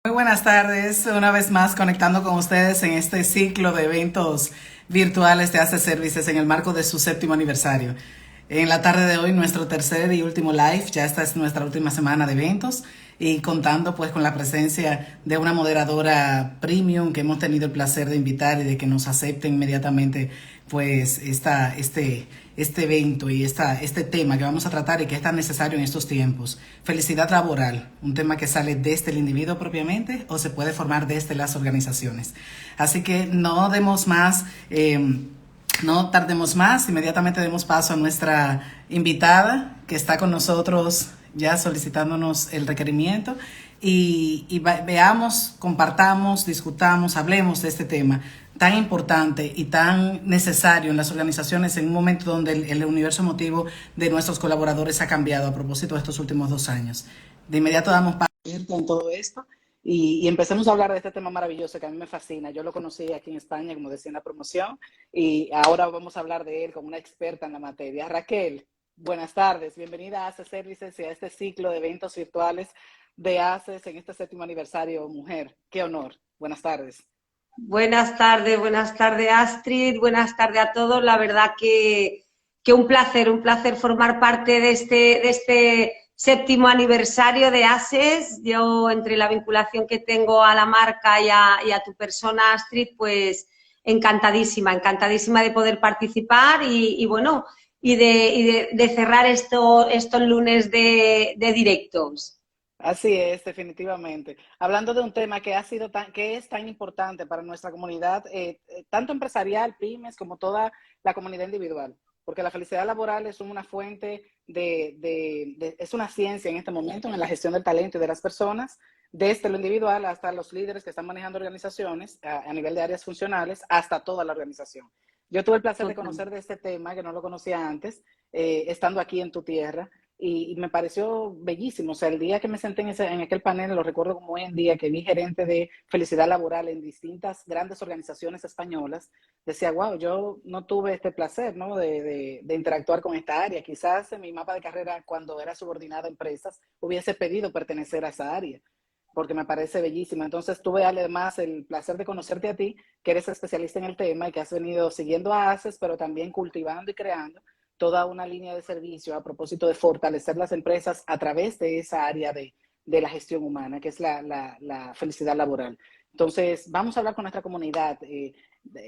Muy buenas tardes, una vez más conectando con ustedes en este ciclo de eventos virtuales de Ace Services en el marco de su séptimo aniversario. En la tarde de hoy, nuestro tercer y último live, ya esta es nuestra última semana de eventos y contando pues con la presencia de una moderadora premium que hemos tenido el placer de invitar y de que nos acepte inmediatamente pues este evento y este tema que vamos a tratar y que es tan necesario en estos tiempos. Felicidad laboral, un tema que sale desde el individuo propiamente o se puede formar desde las organizaciones. Así que no demos más... no tardemos más, inmediatamente demos paso a nuestra invitada que está con nosotros ya solicitándonos el requerimiento y veamos, compartamos, discutamos, hablemos de este tema tan importante y tan necesario en las organizaciones en un momento donde el universo emotivo de nuestros colaboradores ha cambiado a propósito de estos últimos 2 años. De inmediato damos paso en todo esto y empecemos a hablar de este tema maravilloso que a mí me fascina. Yo lo conocí aquí en España, como decía en la promoción, y ahora vamos a hablar de él como una experta en la materia. Raquel, buenas tardes, bienvenida a ACE Services y a este ciclo de eventos virtuales de ACES en este séptimo aniversario, mujer. Qué honor. Buenas tardes. Buenas tardes Astrid, buenas tardes a todos. La verdad que un placer formar parte de este séptimo aniversario de ASES. Yo, entre la vinculación que tengo a la marca y a tu persona, Astrid, pues encantadísima de poder participar y bueno, de cerrar estos lunes de directos. Así es, definitivamente. Hablando de un tema que que es tan importante para nuestra comunidad, tanto empresarial, pymes, como toda la comunidad individual, porque la felicidad laboral es una fuente es una ciencia en este momento en la gestión del talento y de las personas, desde lo individual hasta los líderes que están manejando organizaciones a nivel de áreas funcionales, hasta toda la organización. Yo tuve el placer de Total. conocer de este tema, que no lo conocía antes, estando aquí en tu tierra y me pareció bellísimo. O sea, el día que me senté en aquel panel, lo recuerdo como hoy en día, que vi gerente de felicidad laboral en distintas grandes organizaciones españolas, decía, wow, yo no tuve este placer, ¿no? De interactuar con esta área. Quizás en mi mapa de carrera, cuando era subordinada a empresas, hubiese pedido pertenecer a esa área, porque me parece bellísima. Entonces tuve además el placer de conocerte a ti, que eres especialista en el tema y que has venido siguiendo a ACES, pero también cultivando y creando toda una línea de servicio a propósito de fortalecer las empresas a través de esa área de la gestión humana, que es la felicidad laboral. Entonces, vamos a hablar con nuestra comunidad.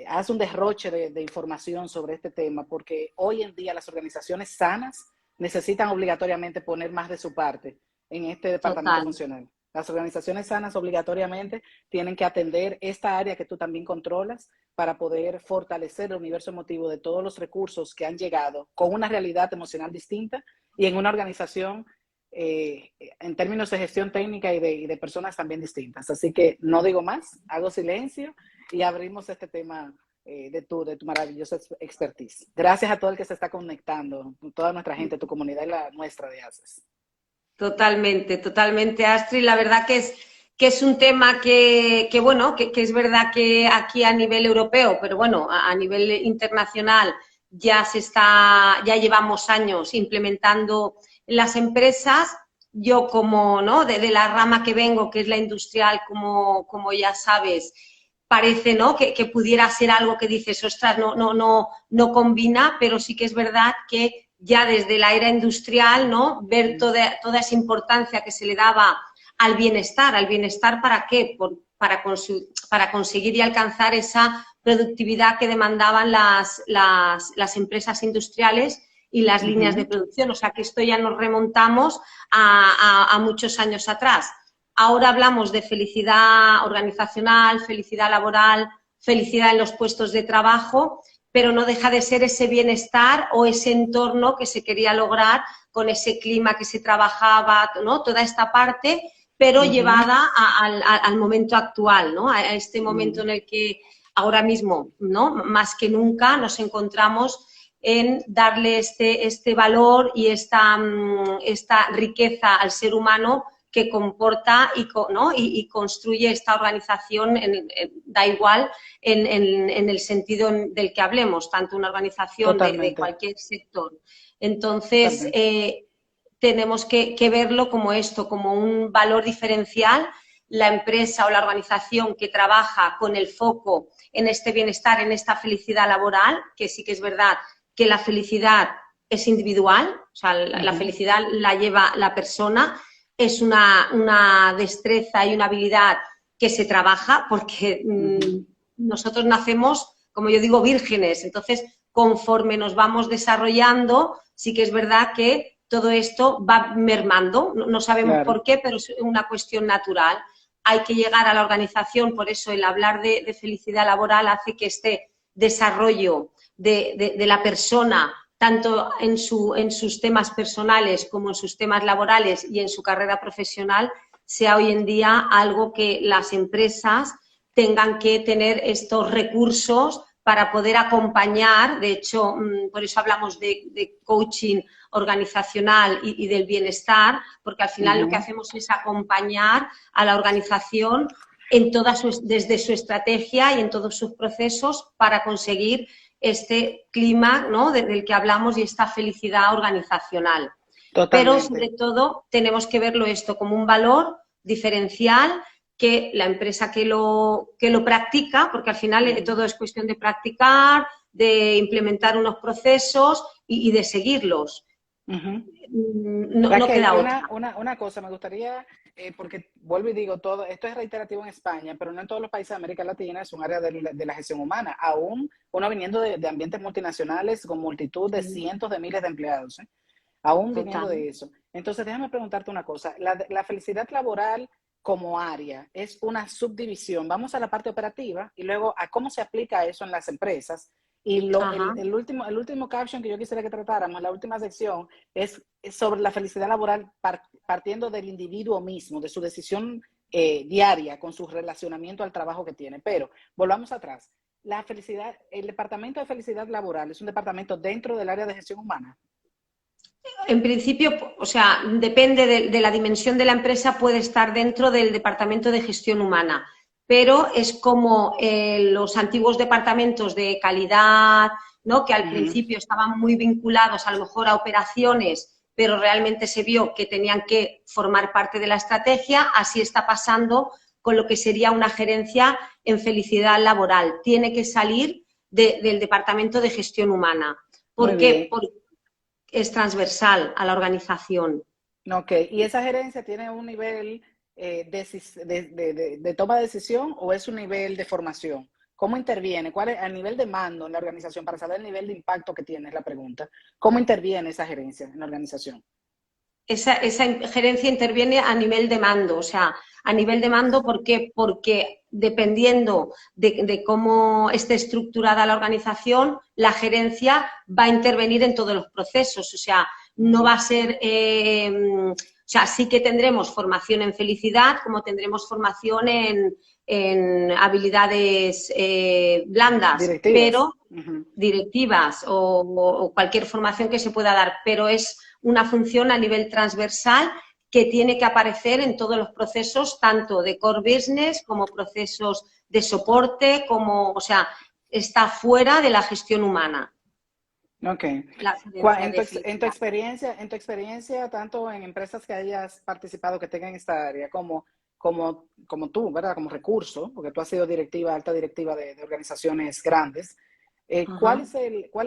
Haz un derroche de información sobre este tema, porque hoy en día las organizaciones sanas necesitan obligatoriamente poner más de su parte en este departamento Total. funcional. Las organizaciones sanas obligatoriamente tienen que atender esta área que tú también controlas para poder fortalecer el universo emotivo de todos los recursos que han llegado con una realidad emocional distinta y en una organización en términos de gestión técnica y de personas también distintas. Así que no digo más, hago silencio y abrimos este tema de tu maravillosa expertise. Gracias a todo el que se está conectando, toda nuestra gente, tu comunidad y la nuestra de ACES. Totalmente, Astrid. La verdad que es un tema que es verdad que aquí a nivel europeo, pero bueno, a nivel internacional ya llevamos años implementando en las empresas. Yo como, ¿no? De la rama que vengo, que es la industrial, como ya sabes, parece, ¿no? Que pudiera ser algo que dices, ostras, no combina, pero sí que es verdad que ya desde la era industrial, ¿no? Ver toda esa importancia que se le daba ¿al bienestar para qué? Para conseguir y alcanzar esa productividad que demandaban las empresas industriales y las Uh líneas de -huh. producción. O sea que esto ya nos remontamos a muchos años atrás. Ahora hablamos de felicidad organizacional, felicidad laboral, felicidad en los puestos de trabajo, pero no deja de ser ese bienestar o ese entorno que se quería lograr con ese clima que se trabajaba, ¿no? Toda esta parte, pero Uh -huh. llevada al momento actual, ¿no? A este Uh momento -huh. en el que ahora mismo, ¿no? Más que nunca nos encontramos en darle este valor y esta riqueza al ser humano que comporta ¿no? y construye esta organización, da igual en el sentido del que hablemos, tanto una organización de Totalmente, cualquier sector. Entonces, totalmente. tenemos que verlo como esto, como un valor diferencial. la empresa o la organización que trabaja con el foco en este bienestar, en esta felicidad laboral, que sí que es verdad que la felicidad es individual, o sea, la felicidad la lleva la persona, es una destreza y una habilidad que se trabaja porque nosotros nacemos, como yo digo, vírgenes, entonces conforme nos vamos desarrollando, sí que es verdad que todo esto va mermando, no sabemos por qué, pero es una cuestión natural. Hay que llegar a la organización, por eso el hablar de felicidad laboral hace que este desarrollo de la persona, tanto en sus temas personales como en sus temas laborales y en su carrera profesional, sea hoy en día algo que las empresas tengan que tener estos recursos para poder acompañar. De hecho, por eso hablamos de coaching organizacional y del bienestar, porque al final lo que hacemos es acompañar a la organización en desde su estrategia y en todos sus procesos para conseguir este clima, ¿no?, del que hablamos y esta felicidad organizacional. Totalmente. Pero sobre todo tenemos que verlo esto como un valor diferencial que la empresa que lo practica, porque al final todo es cuestión de practicar, de implementar unos procesos y de seguirlos. No queda otra. Una cosa, me gustaría, porque vuelvo y digo, todo esto es reiterativo en España, pero no en todos los países de América Latina es un área de la gestión humana, aún uno viniendo de ambientes multinacionales con multitud de cientos de miles de empleados, aún viniendo de eso. Entonces, déjame preguntarte una cosa, la felicidad laboral como área es una subdivisión. Vamos a la parte operativa y luego a cómo se aplica eso en las empresas. Y el último caption que yo quisiera que tratáramos, la última sección, es sobre la felicidad laboral partiendo del individuo mismo, de su decisión diaria con su relacionamiento al trabajo que tiene. Pero volvamos atrás. El Departamento de Felicidad Laboral es un departamento dentro del área de gestión humana. En principio, o sea, depende de la dimensión de la empresa, puede estar dentro del Departamento de Gestión Humana, pero es como los antiguos departamentos de calidad, ¿no?, que al principio estaban muy vinculados a lo mejor a operaciones, pero realmente se vio que tenían que formar parte de la estrategia. Así está pasando con lo que sería una gerencia en felicidad laboral. Tiene que salir del Departamento de Gestión Humana. ¿Por qué? Porque es transversal a la organización. Ok, ¿y esa gerencia tiene un nivel de toma de decisión o es un nivel de formación? ¿Cómo interviene? ¿Cuál es el nivel de mando en la organización? Para saber el nivel de impacto que tiene, es la pregunta. ¿Cómo interviene esa gerencia en la organización? Esa gerencia interviene a nivel de mando, o sea, a nivel de mando, ¿por qué? Porque dependiendo de cómo esté estructurada la organización, la gerencia va a intervenir en todos los procesos, o sea, no va a ser, o sea, sí que tendremos formación en felicidad, como tendremos formación en habilidades blandas, directivas. Pero directivas o cualquier formación que se pueda dar, pero es una función a nivel transversal que tiene que aparecer en todos los procesos, tanto de core business como procesos de soporte, o sea, está fuera de la gestión humana. Ok. En tu experiencia, tanto en empresas que hayas participado que tengan esta área como tú, ¿verdad? Como recurso, porque tú has sido alta directiva de organizaciones grandes. ¿Cuál es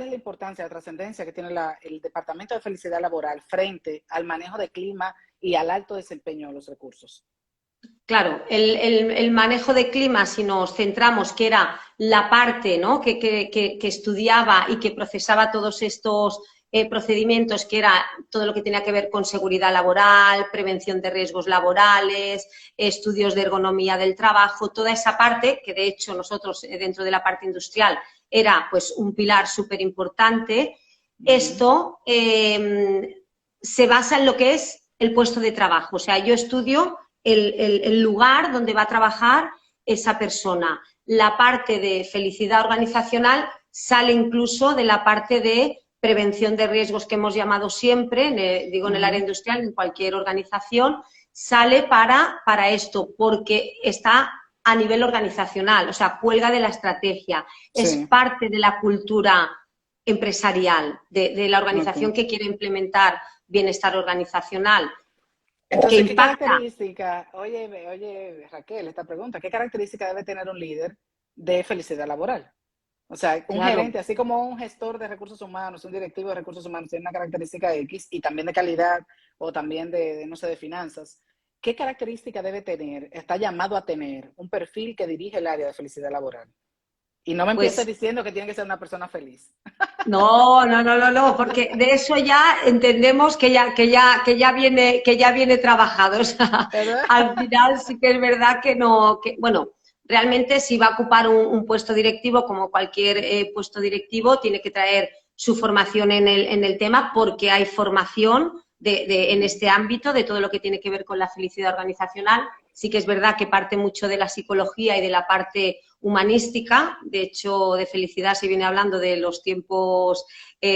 la importancia, la trascendencia que tiene el Departamento de Felicidad Laboral frente al manejo de clima y al alto desempeño de los recursos? Claro, el manejo de clima, si nos centramos, que era la parte, ¿no?, que estudiaba y que procesaba todos estos procedimientos, que era todo lo que tenía que ver con seguridad laboral, prevención de riesgos laborales, estudios de ergonomía del trabajo, toda esa parte, que de hecho nosotros dentro de la parte industrial era pues un pilar súper importante. Esto se basa en lo que es el puesto de trabajo. O sea, yo estudio el lugar donde va a trabajar esa persona. La parte de felicidad organizacional sale incluso de la parte de prevención de riesgos que hemos llamado siempre, en el área industrial, en cualquier organización, sale para esto, porque está a nivel organizacional, o sea, cuelga de la estrategia, es parte de la cultura empresarial, de la organización que quiere implementar bienestar organizacional. que Entonces, ¿qué impacta. característica, oye, Raquel, esta pregunta, ¿qué característica debe tener un líder de felicidad laboral? O sea, un Claro. gerente, así como un gestor de recursos humanos, un directivo de recursos humanos, tiene una característica X y también de calidad o también no sé, de finanzas. ¿Qué característica debe tener, está llamado a tener un perfil que dirige el área de felicidad laboral? Y no me empieces Pues diciendo que tiene que ser una persona feliz. no, no, no, no, no, porque de eso ya entendemos que ya viene trabajado. O sea, ¿Verdad? al final sí que es verdad que no, que, bueno, realmente si va a ocupar un puesto directivo, como cualquier puesto directivo, tiene que traer su formación en el tema, porque hay formación en este ámbito, de todo lo que tiene que ver con la felicidad organizacional. Sí que es verdad que parte mucho de la psicología y de la parte humanística. De hecho, de felicidad se viene hablando de los tiempos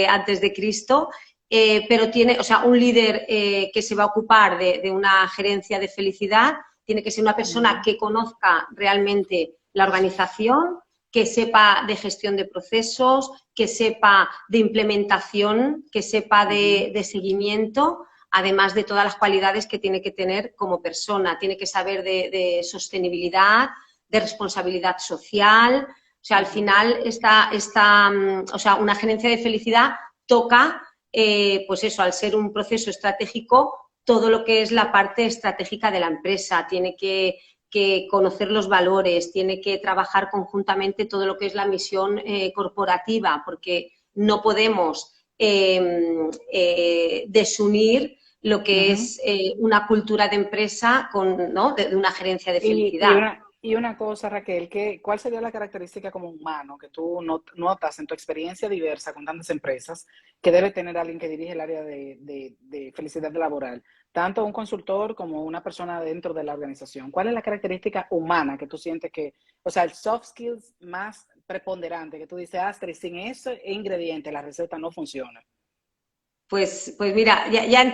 antes de Cristo. Pero tiene, o sea, un líder que se va a ocupar de una gerencia de felicidad tiene que ser una persona que conozca realmente la organización, que sepa de gestión de procesos, que sepa de implementación, que sepa de seguimiento, además de todas las cualidades que tiene que tener como persona. Tiene que saber de sostenibilidad, de responsabilidad social. O sea, al final o sea, una gerencia de felicidad toca, pues eso, al ser un proceso estratégico, todo lo que es la parte estratégica de la empresa. Tiene que conocer los valores, tiene que trabajar conjuntamente todo lo que es la misión corporativa, porque no podemos desunir lo que es una cultura de empresa ¿no? de una gerencia de felicidad. Y una cosa, Raquel, ¿cuál sería la característica como humano que tú notas en tu experiencia diversa con tantas empresas que debe tener alguien que dirige el área de felicidad laboral? Tanto un consultor como una persona dentro de la organización. ¿Cuál es la característica humana que tú sientes que, o sea, el soft skills más preponderante que tú dices, Astrid, sin ese ingrediente la receta no funciona? Pues mira, ya en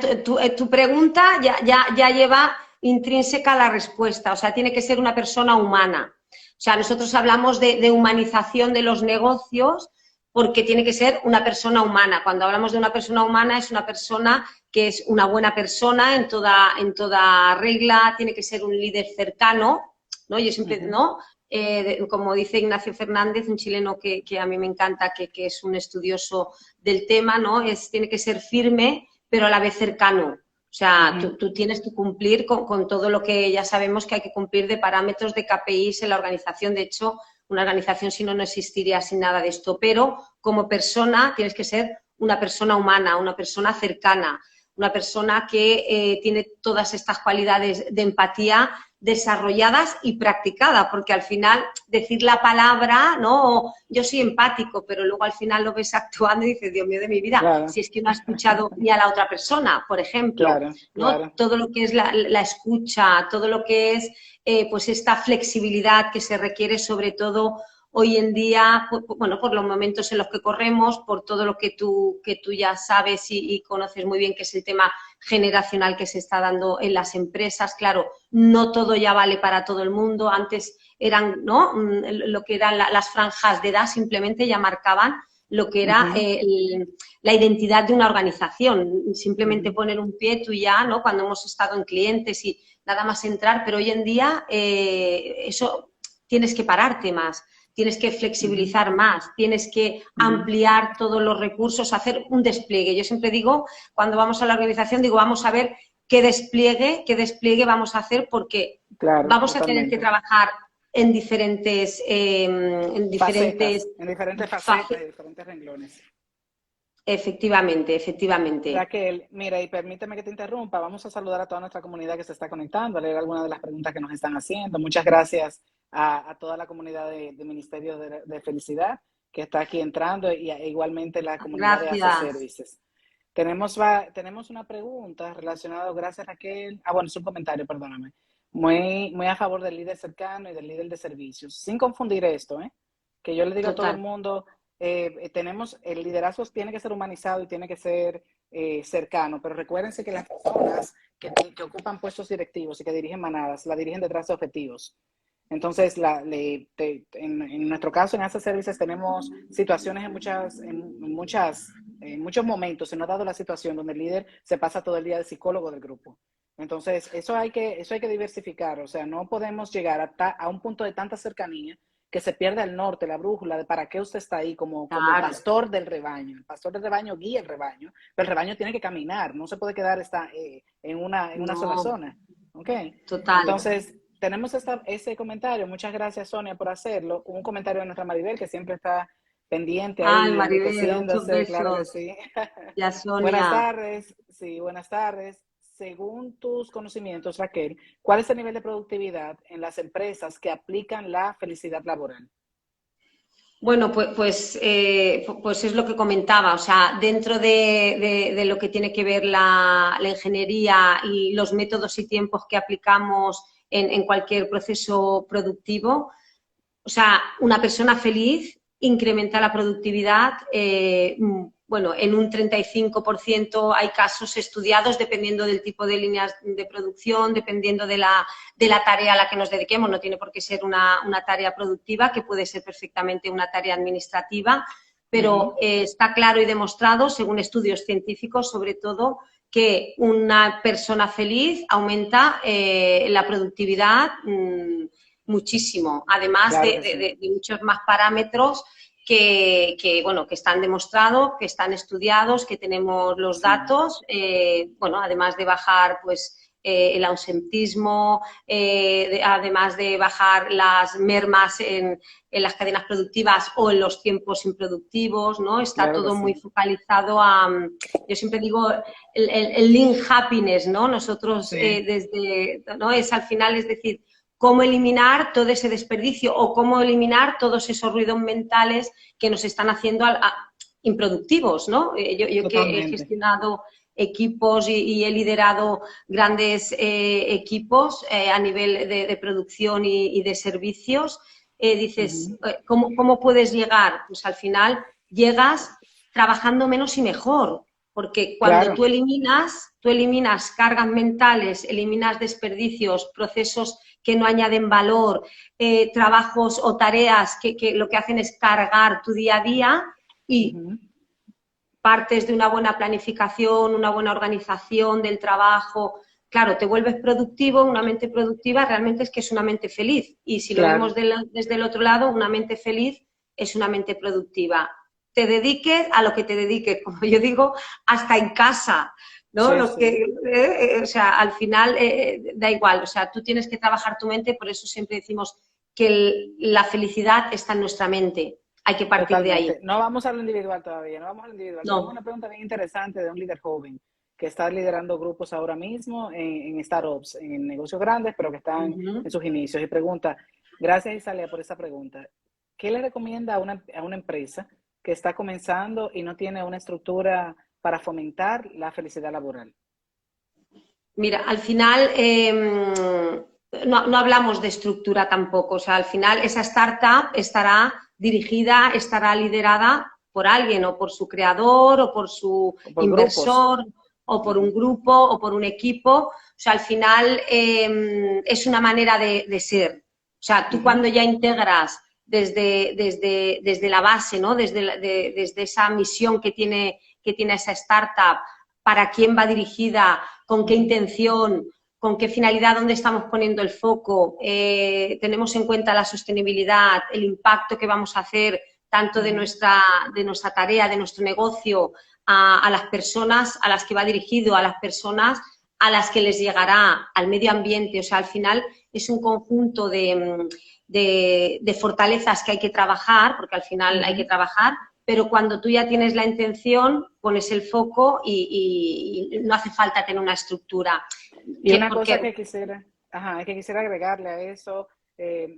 tu pregunta ya lleva intrínseca la respuesta. O sea, tiene que ser una persona humana. O sea, nosotros hablamos de humanización de los negocios porque tiene que ser una persona humana. Cuando hablamos de una persona humana, es una persona que es una buena persona en toda regla, tiene que ser un líder cercano, ¿no? Yo siempre, ¿no? Como dice Ignacio Fernández, un chileno que a mí me encanta, que es un estudioso del tema, ¿no? Tiene que ser firme, pero a la vez cercano. O sea, tú tienes que cumplir con todo lo que ya sabemos que hay que cumplir de parámetros de KPIs en la organización. De hecho, una organización si no, no existiría sin nada de esto. Pero como persona tienes que ser una persona humana, una persona cercana, una persona que tiene todas estas cualidades de empatía desarrolladas y practicadas, porque al final decir la palabra, ¿no? Yo soy empático, pero luego al final lo ves actuando y dices, Dios mío de mi vida, Claro, si es que no ha escuchado ni a la otra persona, por ejemplo, claro, ¿no? claro. Todo lo que es la escucha, todo lo que es pues esta flexibilidad que se requiere sobre todo hoy en día, bueno, por los momentos en los que corremos, por todo lo que tú ya sabes y conoces muy bien, que es el tema generacional que se está dando en las empresas. Claro, no todo ya vale para todo el mundo. Antes eran, ¿no? Lo que eran las franjas de edad simplemente ya marcaban lo que era la identidad de una organización. Simplemente poner un pie tú ya, ¿no? Cuando hemos estado en clientes y nada más entrar, pero hoy en día eso tienes que pararte más. Tienes que flexibilizar más, tienes que ampliar todos los recursos, hacer un despliegue. Yo siempre digo, cuando vamos a la organización, digo, vamos a ver qué despliegue vamos a hacer, porque Claro, vamos a tener que totalmente. trabajar en diferentes Facetas, en diferentes facetas y fases. diferentes renglones. Efectivamente, efectivamente. Raquel, mira, y permíteme que te interrumpa, vamos a saludar a toda nuestra comunidad que se está conectando, a leer algunas de las preguntas que nos están haciendo. Muchas gracias a toda la comunidad de Ministerio de Felicidad que está aquí entrando y igualmente la comunidad de ACE Gracias. Services. Tenemos una pregunta relacionada, gracias Raquel, bueno, es un comentario, perdóname, muy a favor del líder cercano y del líder de servicios, sin confundir esto, que yo le digo a todo el Total. mundo, el liderazgo tiene que ser humanizado y tiene que ser cercano, pero recuérdense que las personas que ocupan puestos directivos y que dirigen manadas, la dirigen detrás de objetivos. Entonces, en nuestro caso, en ASA Services, tenemos situaciones en muchos momentos, se nos ha dado la situación donde el líder se pasa todo el día de psicólogo del grupo. Entonces, eso hay que diversificar, o sea, no podemos llegar a un punto de tanta cercanía que se pierda el norte, la brújula de para qué usted está ahí como Claro, pastor del rebaño. El pastor del rebaño guía el rebaño, pero el rebaño tiene que caminar, no se puede quedar en una sola no, zona. ¿Ok? total. Entonces, tenemos ese comentario. Muchas gracias, Sonia, por hacerlo. Un comentario de nuestra Maribel, que siempre está pendiente Ay, ahí, Maribel, muchos enriqueciéndose, claro que besos. sí. Y a Buenas Sonia. tardes, sí, buenas tardes. Según tus conocimientos, Raquel, ¿cuál es el nivel de productividad en las empresas que aplican la felicidad laboral? Bueno, pues es lo que comentaba, o sea, dentro de lo que tiene que ver la ingeniería y los métodos y tiempos que aplicamos en cualquier proceso productivo, o sea, una persona feliz incrementa la productividad, bueno, en un 35% hay casos estudiados dependiendo del tipo de líneas de producción, dependiendo de la tarea a la que nos dediquemos. No tiene por qué ser una tarea productiva, que puede ser perfectamente una tarea administrativa, pero está claro y demostrado, según estudios científicos, sobre todo, que una persona feliz aumenta la productividad muchísimo, además Claro que sí. de muchos más parámetros bueno, que están demostrados, que están estudiados, que tenemos los Sí, datos, bueno, además de bajar pues el ausentismo, además de bajar las mermas en las cadenas productivas o en los tiempos improductivos, ¿no? Está claro que todo sí. muy focalizado a, yo siempre digo, el lean happiness, ¿no? Nosotros Sí, ¿no? Es al final, es decir, cómo eliminar todo ese desperdicio o cómo eliminar todos esos ruidos mentales que nos están haciendo improductivos, ¿no? Yo que he totalmente. gestionado equipos y he liderado grandes equipos a nivel de producción y de servicios, dices, ¿cómo puedes llegar? Pues al final llegas trabajando menos y mejor, porque cuando Claro. tú eliminas cargas mentales, eliminas desperdicios, procesos que no añaden valor, trabajos o tareas que lo que hacen es cargar tu día a día y Ujú. partes de una buena planificación, una buena organización del trabajo, claro, te vuelves productivo, una mente productiva realmente es que es una mente feliz. Y si lo Claro, vemos desde el otro lado, una mente feliz es una mente productiva. Te dediques a lo que te dediques, como yo digo, hasta en casa, ¿no? sí, sí. O sea, al final da igual, o sea, tú tienes que trabajar tu mente, por eso siempre decimos que la felicidad está en nuestra mente, hay que partir de ahí. Totalmente. No vamos a lo individual todavía, no vamos a lo individual. Tenemos una No. pregunta bien interesante de un líder joven que está liderando grupos ahora mismo en startups, en negocios grandes, pero que están en Uh-huh. sus inicios. Y pregunta, gracias Isalia por esa pregunta, ¿qué le recomienda a una empresa que está comenzando y no tiene una estructura para fomentar la felicidad laboral? Mira, al final no hablamos de estructura tampoco, o sea, al final esa startup estará dirigida, estará liderada por alguien, o por su creador, o por su O por grupos. inversor, o por un Ujú, grupo, o por un equipo. O sea, al final es una manera de ser. O sea, tú ujú, cuando ya integras desde la base, ¿no? Desde esa misión que tiene esa startup, para quién va dirigida, con qué intención, con qué finalidad, dónde estamos poniendo el foco, tenemos en cuenta la sostenibilidad, el impacto que vamos a hacer tanto de ujú. nuestra tarea, de nuestro negocio, a las personas a las que va dirigido, a las personas a las que les llegará, al medio ambiente. O sea, al final es un conjunto de fortalezas que hay que trabajar, porque al final hay que Ujú. trabajar, pero cuando tú ya tienes la intención, pones el foco y no hace falta tener una estructura. Y una cosa Porque, que quisiera agregarle a eso,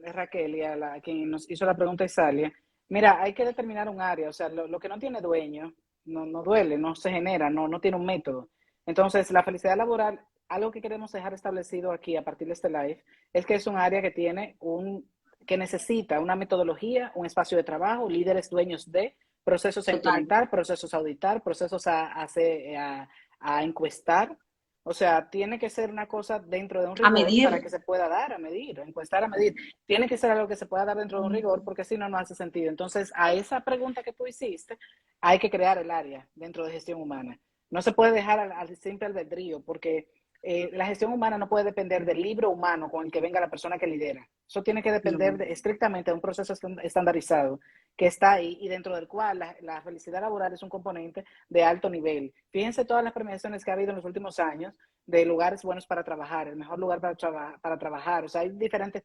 Raquel, y a quien nos hizo la pregunta Isalia, mira, hay que determinar un área, o sea, lo que no tiene dueño, no duele, no se genera, no tiene un método. Entonces, la felicidad laboral, algo que queremos dejar establecido aquí a partir de este live, es que es un área que necesita una metodología, un espacio de trabajo, líderes dueños de procesos a total, implementar, procesos a auditar, procesos a encuestar. O sea, tiene que ser una cosa dentro de un a rigor medir. para que se pueda dar a medir, encuestar a medir. Tiene que ser algo que se pueda dar dentro de un rigor porque si no, no hace sentido. Entonces, a esa pregunta que tú hiciste, hay que crear el área dentro de gestión humana. No se puede dejar al simple albedrío porque la gestión humana no puede depender del libro humano con el que venga la persona que lidera. Eso tiene que depender estrictamente de un proceso estandarizado que está ahí y dentro del cual la felicidad laboral es un componente de alto nivel. Fíjense todas las premiaciones que ha habido en los últimos años de lugares buenos para trabajar, el mejor lugar para trabajar. O sea, hay diferentes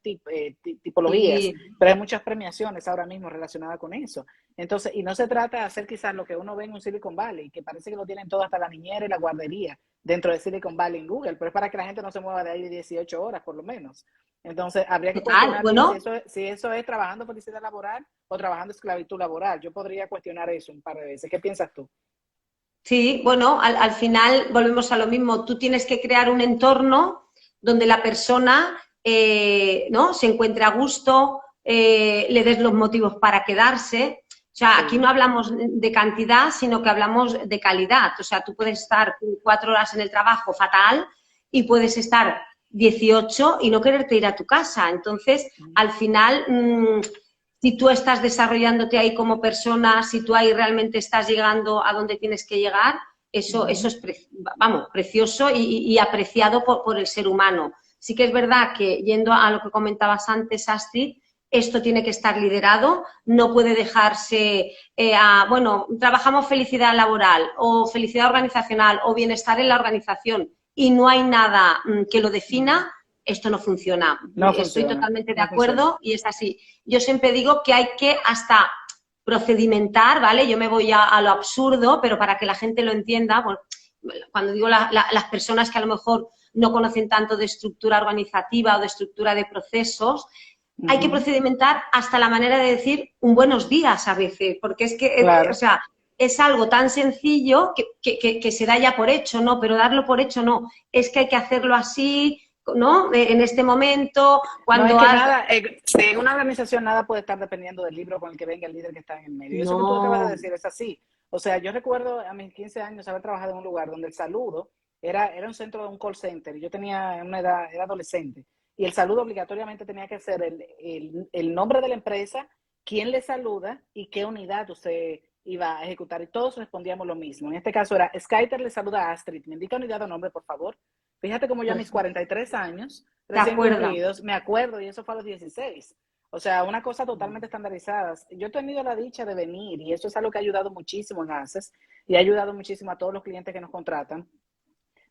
tipologías, Y, pero hay muchas premiaciones ahora mismo relacionadas con eso. Entonces, y no se trata de hacer quizás lo que uno ve en un Silicon Valley, que parece que lo tienen todo hasta la niñera y la guardería dentro de Silicon Valley en Google, pero es para que la gente no se mueva de ahí de 18 horas por lo menos. Entonces, habría que cuestionar bueno, si eso es trabajando felicidad laboral o trabajando esclavitud laboral. Yo podría cuestionar eso un par de veces. ¿Qué piensas tú? sí, bueno, al final volvemos a lo mismo. Tú tienes que crear un entorno donde la persona ¿no? se encuentre a gusto, le des los motivos para quedarse. O sea, aquí no hablamos de cantidad, sino que hablamos de calidad. O sea, tú puedes estar 4 horas en el trabajo fatal y puedes estar 18 y no quererte ir a tu casa. Entonces, al final, si tú estás desarrollándote ahí como persona, si tú ahí realmente estás llegando a donde tienes que llegar, eso es precioso y apreciado por el ser humano. Sí que es verdad que, yendo a lo que comentabas antes, Astrid, esto tiene que estar liderado, no puede dejarse trabajamos felicidad laboral o felicidad organizacional o bienestar en la organización y no hay nada que lo defina, esto no funciona. Estoy totalmente de acuerdo y es así. Yo siempre digo que hay que hasta procedimentar, ¿vale? Yo me voy a lo absurdo, pero para que la gente lo entienda, bueno, cuando digo las personas que a lo mejor no conocen tanto de estructura organizativa o de estructura de procesos, hay que procedimentar hasta la manera de decir un buenos días a veces, porque es que, claro. o sea, es algo tan sencillo que se da ya por hecho, ¿no? Pero darlo por hecho no, es que hay que hacerlo así, ¿no? En este momento, cuando no, es que nada, en una organización nada puede estar dependiendo del libro con el que venga el líder que está en el medio. Eso que tú acabas de decir es así. O sea, yo recuerdo a mis 15 años haber trabajado en un lugar donde el saludo era un centro de un call center y yo tenía una edad, era adolescente. Y el saludo obligatoriamente tenía que ser el nombre de la empresa, quién le saluda y qué unidad usted iba a ejecutar. Y todos respondíamos lo mismo. En este caso era, Skyter le saluda a Astrid. ¿Me indica unidad o nombre, por favor? Fíjate como yo a mis 43 años, recién cumplidos, me acuerdo, y eso fue a los 16. O sea, una cosa totalmente estandarizada. Yo he tenido la dicha de venir, y eso es algo que ha ayudado muchísimo en ACES, y ha ayudado muchísimo a todos los clientes que nos contratan,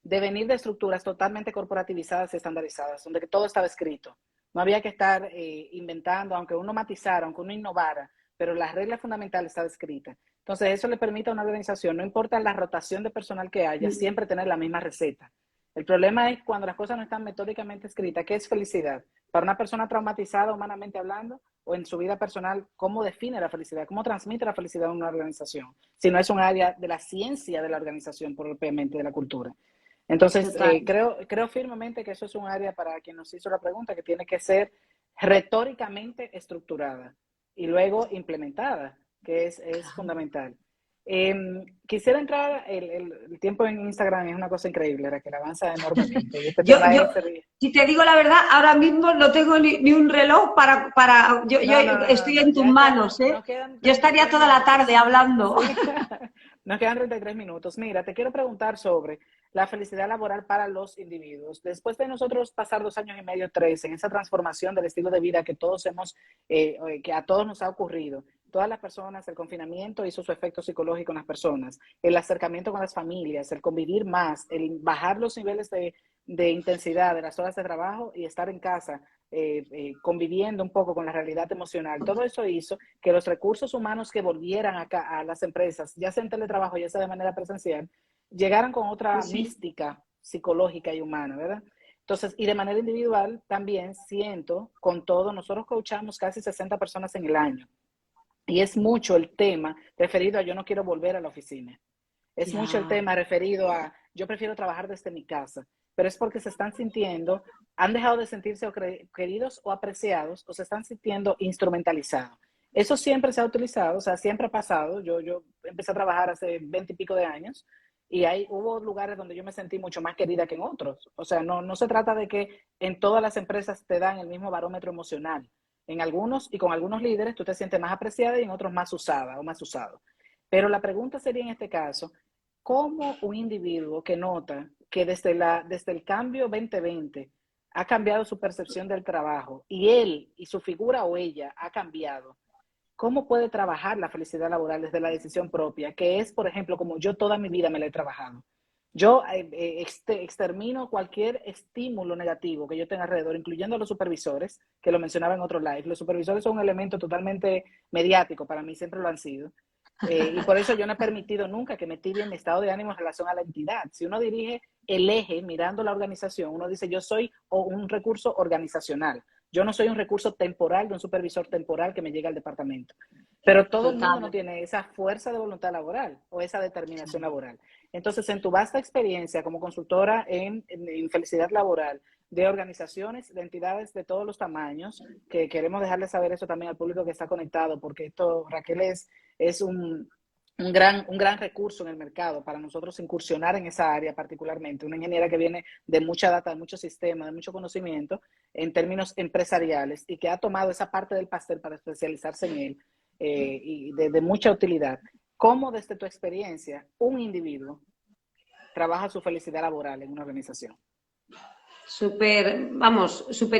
de venir de estructuras totalmente corporativizadas y estandarizadas, donde todo estaba escrito. No había que estar inventando, aunque uno matizara, aunque uno innovara, pero la regla fundamental estaba escrita. Entonces, eso le permite a una organización, no importa la rotación de personal que haya, siempre tener la misma receta. El problema es cuando las cosas no están metódicamente escritas. ¿Qué es felicidad? Para una persona traumatizada, humanamente hablando, o en su vida personal, ¿cómo define la felicidad? ¿Cómo transmite la felicidad en una organización? Si no es un área de la ciencia de la organización, propiamente de la cultura. Entonces, creo firmemente que eso es un área para quien nos hizo la pregunta que tiene que ser retóricamente estructurada y luego implementada, que es fundamental. Quisiera entrar, el tiempo en Instagram es una cosa increíble, era que avanza enormemente. Si te digo la verdad, ahora mismo no tengo ni un reloj yo estoy en tus manos, ¿eh? Yo estaría toda la tarde hablando. Sí. Nos quedan 33 minutos. Mira, te quiero preguntar sobre la felicidad laboral para los individuos. Después de nosotros pasar 2 años y medio, 3, en esa transformación del estilo de vida que todos que a todos nos ha ocurrido, todas las personas, el confinamiento hizo su efecto psicológico en las personas, el acercamiento con las familias, el convivir más, el bajar los niveles de intensidad de las horas de trabajo y estar en casa conviviendo un poco con la realidad emocional. Todo eso hizo que los recursos humanos que volvieran acá a las empresas, ya sea en teletrabajo, ya sea de manera presencial, llegaran con otra mística psicológica y humana, ¿verdad? Entonces, y de manera individual también siento, con todo, nosotros coachamos casi 60 personas en el año. Y es mucho el tema referido a yo no quiero volver a la oficina. Es mucho el tema referido a yo prefiero trabajar desde mi casa. Pero es porque se están sintiendo, han dejado de sentirse queridos o apreciados o se están sintiendo instrumentalizados. Eso siempre se ha utilizado, o sea, siempre ha pasado. Yo empecé a trabajar hace 20 y pico de años y hubo lugares donde yo me sentí mucho más querida que en otros. O sea, no se trata de que en todas las empresas te dan el mismo barómetro emocional. En algunos y con algunos líderes tú te sientes más apreciada y en otros más usada o más usado. Pero la pregunta sería en este caso, ¿cómo un individuo que nota que desde el cambio 2020 ha cambiado su percepción del trabajo y él y su figura o ella ha cambiado, ¿cómo puede trabajar la felicidad laboral desde la decisión propia? Que es, por ejemplo, como yo toda mi vida me la he trabajado. Yo extermino cualquier estímulo negativo que yo tenga alrededor, incluyendo a los supervisores, que lo mencionaba en otro live. Los supervisores son un elemento totalmente mediático, para mí siempre lo han sido. Y por eso yo no he permitido nunca que me tibien mi estado de ánimo en relación a la entidad. Si uno dirige el eje mirando la organización, uno dice yo soy un recurso organizacional. Yo no soy un recurso temporal de un supervisor temporal que me llega al departamento. Pero todo el mundo no tiene esa fuerza de voluntad laboral o esa determinación laboral. Entonces, en tu vasta experiencia como consultora en felicidad laboral, de organizaciones, de entidades de todos los tamaños, que queremos dejarle saber eso también al público que está conectado, porque esto, Raquel, es un gran recurso en el mercado para nosotros incursionar en esa área particularmente. Una ingeniera que viene de mucha data, de mucho sistema, de mucho conocimiento en términos empresariales y que ha tomado esa parte del pastel para especializarse en él y de mucha utilidad. ¿Cómo desde tu experiencia un individuo trabaja su felicidad laboral en una organización? Súper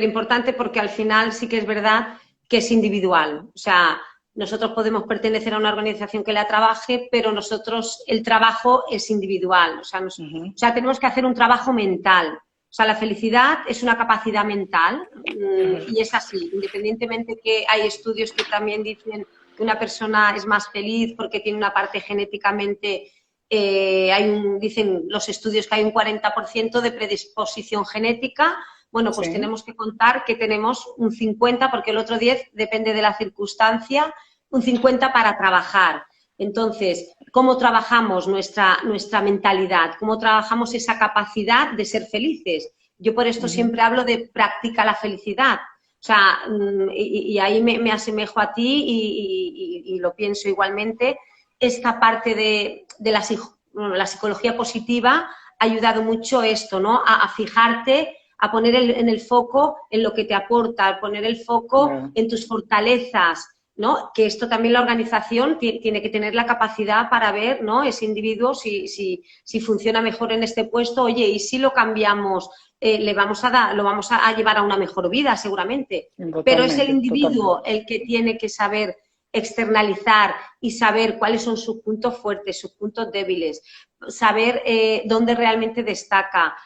importante porque al final sí que es verdad que es individual. O sea, nosotros podemos pertenecer a una organización que la trabaje, pero nosotros, el trabajo es individual. O sea, tenemos que hacer un trabajo mental. O sea, la felicidad es una capacidad mental y es así. Independientemente que hay estudios que también dicen que una persona es más feliz porque tiene una parte genéticamente... dicen los estudios que hay un 40% de predisposición genética. Bueno, pues tenemos que contar que tenemos un 50%, porque el otro 10% depende de la circunstancia, un 50% para trabajar. Entonces, ¿cómo trabajamos nuestra mentalidad? ¿Cómo trabajamos esa capacidad de ser felices? Yo por esto siempre hablo de practica la felicidad. O sea, y ahí me asemejo a ti y lo pienso igualmente. Esta parte de la psicología positiva ha ayudado mucho esto, ¿no? A fijarte, a poner en el foco en lo que te aporta, a poner el foco en tus fortalezas, ¿no? Que esto también la organización tiene que tener la capacidad para ver, ¿no? Ese individuo si funciona mejor en este puesto, oye, y si lo cambiamos, lo vamos a llevar a una mejor vida seguramente. Pero es el individuo el que tiene que saber externalizar y saber cuáles son sus puntos fuertes, sus puntos débiles, saber dónde realmente destaca.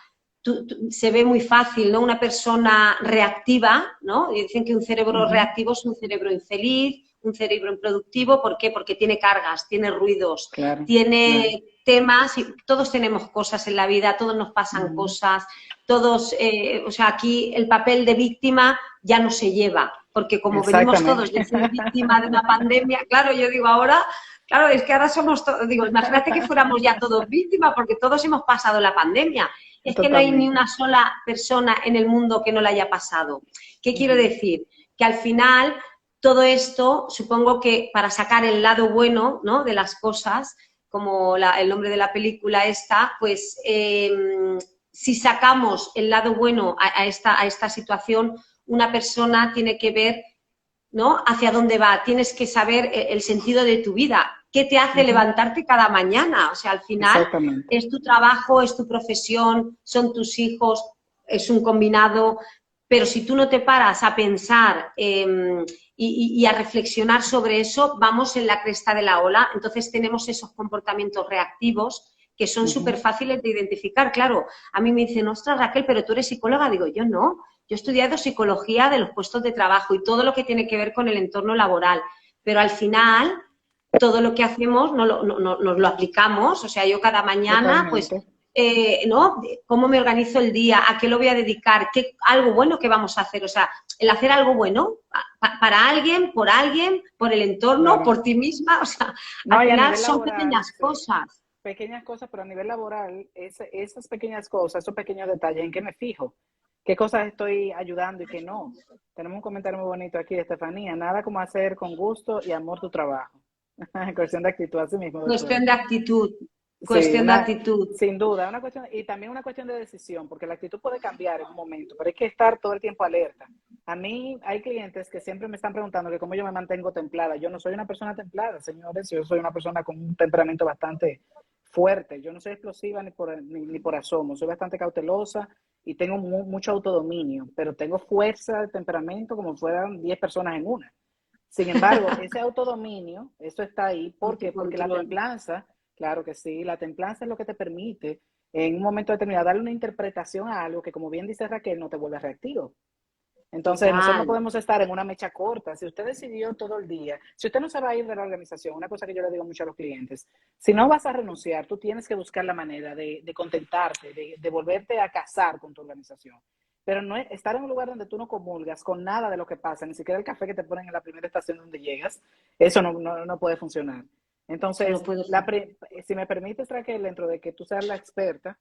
Se ve muy fácil, ¿no? Una persona reactiva, ¿no? Y dicen que un cerebro reactivo es un cerebro infeliz, un cerebro improductivo. ¿Por qué? Porque tiene cargas, tiene ruidos, tiene temas, y todos tenemos cosas en la vida, todos nos pasan cosas, todos, o sea, aquí el papel de víctima ya no se lleva, porque como venimos todos de ser víctima de una pandemia, claro, yo digo ahora, claro, es que ahora somos todos, digo, imagínate que fuéramos ya todos víctimas, porque todos hemos pasado la pandemia. Es que no hay ni una sola persona en el mundo que no la haya pasado. ¿Qué quiero decir? Que al final todo esto, supongo que para sacar el lado bueno, ¿no?, de las cosas, como el nombre de la película esta, pues si sacamos el lado bueno a esta situación, una persona tiene que ver, ¿no?, hacia dónde va. Tienes que saber el sentido de tu vida. ¿Qué te hace levantarte cada mañana? O sea, al final es tu trabajo, es tu profesión, son tus hijos, es un combinado, pero si tú no te paras a pensar y a reflexionar sobre eso, vamos en la cresta de la ola. Entonces tenemos esos comportamientos reactivos que son súper fáciles de identificar. Claro, a mí me dicen, ostras, Raquel, pero tú eres psicóloga. Digo, yo no. Yo he estudiado psicología de los puestos de trabajo y todo lo que tiene que ver con el entorno laboral, pero al final todo lo que hacemos nos lo aplicamos. O sea, yo cada mañana, pues, ¿no? ¿Cómo me organizo el día? ¿A qué lo voy a dedicar? Algo bueno que vamos a hacer. O sea, el hacer algo bueno para alguien, por el entorno, por ti misma. O sea, al final son pequeñas cosas. Pequeñas cosas, pero a nivel laboral, esas pequeñas cosas, esos pequeños detalles, ¿en qué me fijo? ¿Qué cosas estoy ayudando y qué no? Tenemos un comentario muy bonito aquí de Estefanía. Nada como hacer con gusto y amor tu trabajo. Cuestión de actitud, así mismo. Cuestión de actitud. Cuestión de actitud. Sin duda, una cuestión, y también una cuestión de decisión, porque la actitud puede cambiar en un momento, pero hay que estar todo el tiempo alerta. A mí hay clientes que siempre me están preguntando que cómo yo me mantengo templada. Yo no soy una persona templada, señores, yo soy una persona con un temperamento bastante fuerte. Yo no soy explosiva ni por asomo, soy bastante cautelosa y tengo mucho autodominio, pero tengo fuerza de temperamento como fueran 10 personas en una. Sin embargo, ese autodominio, eso está ahí. ¿Por qué? Porque la templanza, claro que sí, la templanza es lo que te permite en un momento determinado darle una interpretación a algo que, como bien dice Raquel, no te vuelve reactivo. Entonces, nosotros no podemos estar en una mecha corta. Si usted decidió todo el día, si usted no se va a ir de la organización, una cosa que yo le digo mucho a los clientes, si no vas a renunciar, tú tienes que buscar la manera de contentarte, de volverte a casar con tu organización. Pero no es estar en un lugar donde tú no comulgas con nada de lo que pasa, ni siquiera el café que te ponen en la primera estación donde llegas, eso no puede funcionar. Entonces, si me permites, Raquel, dentro de que tú seas la experta,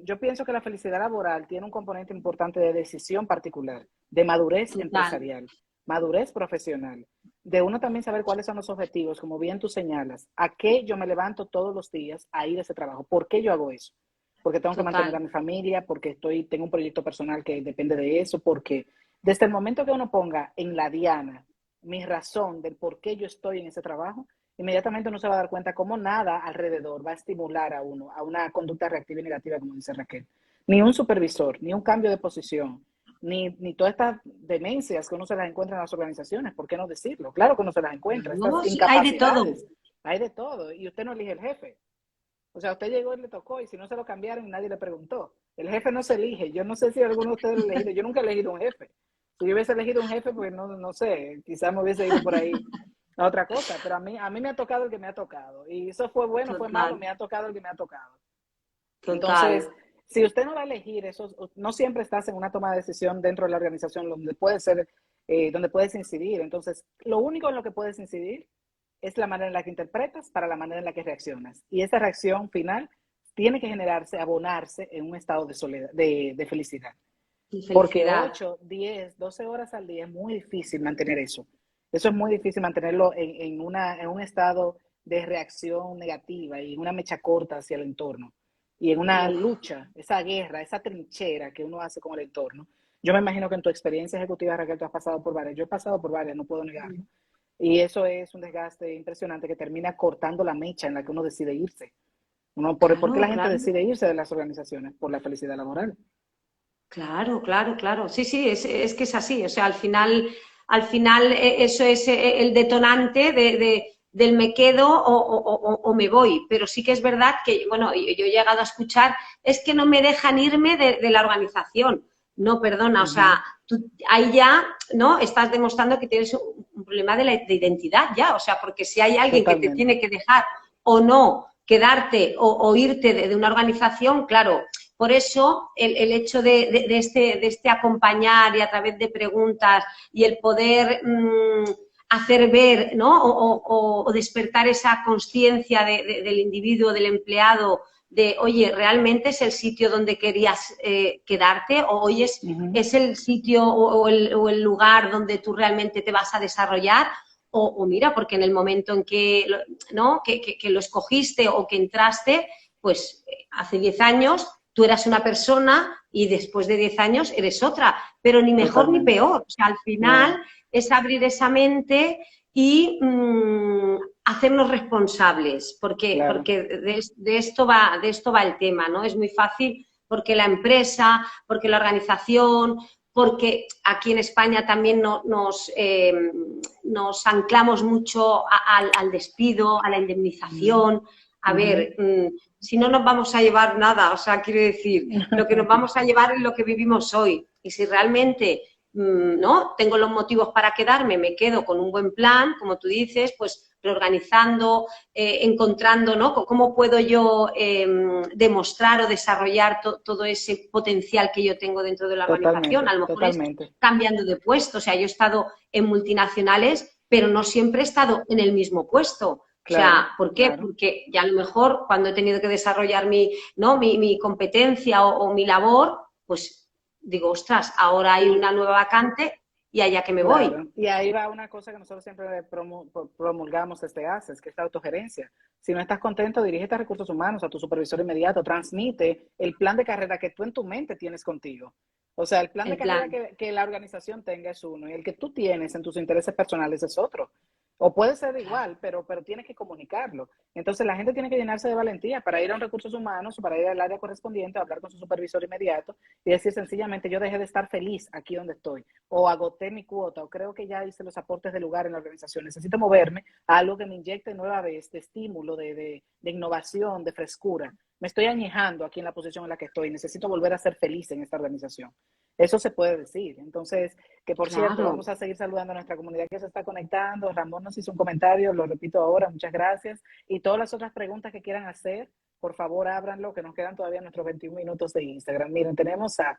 yo pienso que la felicidad laboral tiene un componente importante de decisión particular, de madurez empresarial, madurez profesional, de uno también saber cuáles son los objetivos, como bien tú señalas, a qué yo me levanto todos los días a ir a ese trabajo, por qué yo hago eso, porque tengo que mantener a mi familia, porque tengo un proyecto personal que depende de eso, porque desde el momento que uno ponga en la diana mi razón del por qué yo estoy en ese trabajo, inmediatamente uno se va a dar cuenta cómo nada alrededor va a estimular a uno a una conducta reactiva y negativa, como dice Raquel. Ni un supervisor, ni un cambio de posición, ni todas estas demencias que uno se las encuentra en las organizaciones. ¿Por qué no decirlo? Claro que uno se las encuentra. No, Estas sí, hay de todo. Hay de todo. Y usted no elige el jefe. O sea, usted llegó y le tocó, y si no se lo cambiaron, nadie le preguntó. El jefe no se elige. Yo no sé si alguno de ustedes lo ha elegido. Yo nunca he elegido un jefe. Si yo hubiese elegido un jefe, pues no sé, quizás me hubiese ido por ahí a otra cosa. Pero a mí me ha tocado el que me ha tocado. Y eso fue bueno, fue malo, me ha tocado el que me ha tocado. Entonces, si usted no va a elegir eso, no siempre estás en una toma de decisión dentro de la organización donde donde puedes incidir. Entonces, lo único en lo que puedes incidir es la manera en la que interpretas para la manera en la que reaccionas. Y esa reacción final tiene que generarse, abonarse en un estado de soledad, de felicidad. Porque 8, 10, 12 horas al día es muy difícil mantener eso. Eso es muy difícil mantenerlo en un estado de reacción negativa y en una mecha corta hacia el entorno. Y en una lucha, esa guerra, esa trinchera que uno hace con el entorno. Yo me imagino que en tu experiencia ejecutiva, Raquel, tú has pasado por varias. Yo he pasado por varias, no puedo negarlo. Y eso es un desgaste impresionante que termina cortando la mecha en la que uno decide irse. ¿Por qué la gente decide irse de las organizaciones? Por la felicidad laboral. Claro. Sí, es que es así. O sea, al final eso es el detonante del me quedo o me voy. Pero sí que es verdad que, bueno, yo he llegado a escuchar, es que no me dejan irme de la organización. No, perdona, o sea, tú ahí ya, ¿no? Estás demostrando que tienes un problema de identidad ya. O sea, porque si hay alguien que te tiene que dejar o no quedarte o irte de una organización, claro. Por eso el hecho de este acompañar y a través de preguntas y el poder hacer ver, ¿no? o despertar esa conciencia del individuo, del empleado, de, oye, ¿realmente es el sitio donde querías quedarte? O, oye, ¿es el sitio o el lugar donde tú realmente te vas a desarrollar? O mira, porque en el momento en que, ¿no? que lo escogiste o que entraste, pues hace 10 años tú eras una persona y después de 10 años eres otra, pero ni mejor ni peor. O sea, al final es abrir esa mente y hacernos responsables, porque de esto va el tema, ¿no? Es muy fácil porque la empresa, porque la organización, porque aquí en España también nos anclamos mucho al despido, a la indemnización. A ver, si no nos vamos a llevar nada, o sea, quiero decir, lo que nos vamos a llevar es lo que vivimos hoy. Y si realmente no tengo los motivos para quedarme, me quedo con un buen plan, como tú dices, pues reorganizando, encontrando, ¿no? Cómo puedo yo demostrar o desarrollar todo ese potencial que yo tengo dentro de la organización. A lo mejor es cambiando de puesto. O sea, yo he estado en multinacionales, pero no siempre he estado en el mismo puesto. Claro, o sea, ¿por qué? Porque ya a lo mejor cuando he tenido que desarrollar mi competencia o mi labor, pues digo, ostras, ahora hay una nueva vacante y allá que me voy. Y ahí va una cosa que nosotros siempre promulgamos desde ACES, que es la autogerencia. Si no estás contento, dirígete a recursos humanos, a tu supervisor inmediato, transmite el plan de carrera que tú en tu mente tienes contigo. O sea, el plan de carrera que la organización tenga es uno y el que tú tienes en tus intereses personales es otro. O puede ser igual, pero tienes que comunicarlo. Entonces la gente tiene que llenarse de valentía para ir a un recursos humanos o para ir al área correspondiente a hablar con su supervisor inmediato y decir sencillamente yo dejé de estar feliz aquí donde estoy, o agoté mi cuota, o creo que ya hice los aportes de lugar en la organización, necesito moverme a algo que me inyecte nueva vez de estímulo, de innovación, de frescura. Me estoy añejando aquí en la posición en la que estoy, necesito volver a ser feliz en esta organización. Eso se puede decir. Entonces, que por cierto, vamos a seguir saludando a nuestra comunidad que se está conectando. Ramón nos hizo un comentario, lo repito ahora, muchas gracias. Y todas las otras preguntas que quieran hacer, por favor, ábranlo, que nos quedan todavía nuestros 21 minutos de Instagram. Miren, tenemos a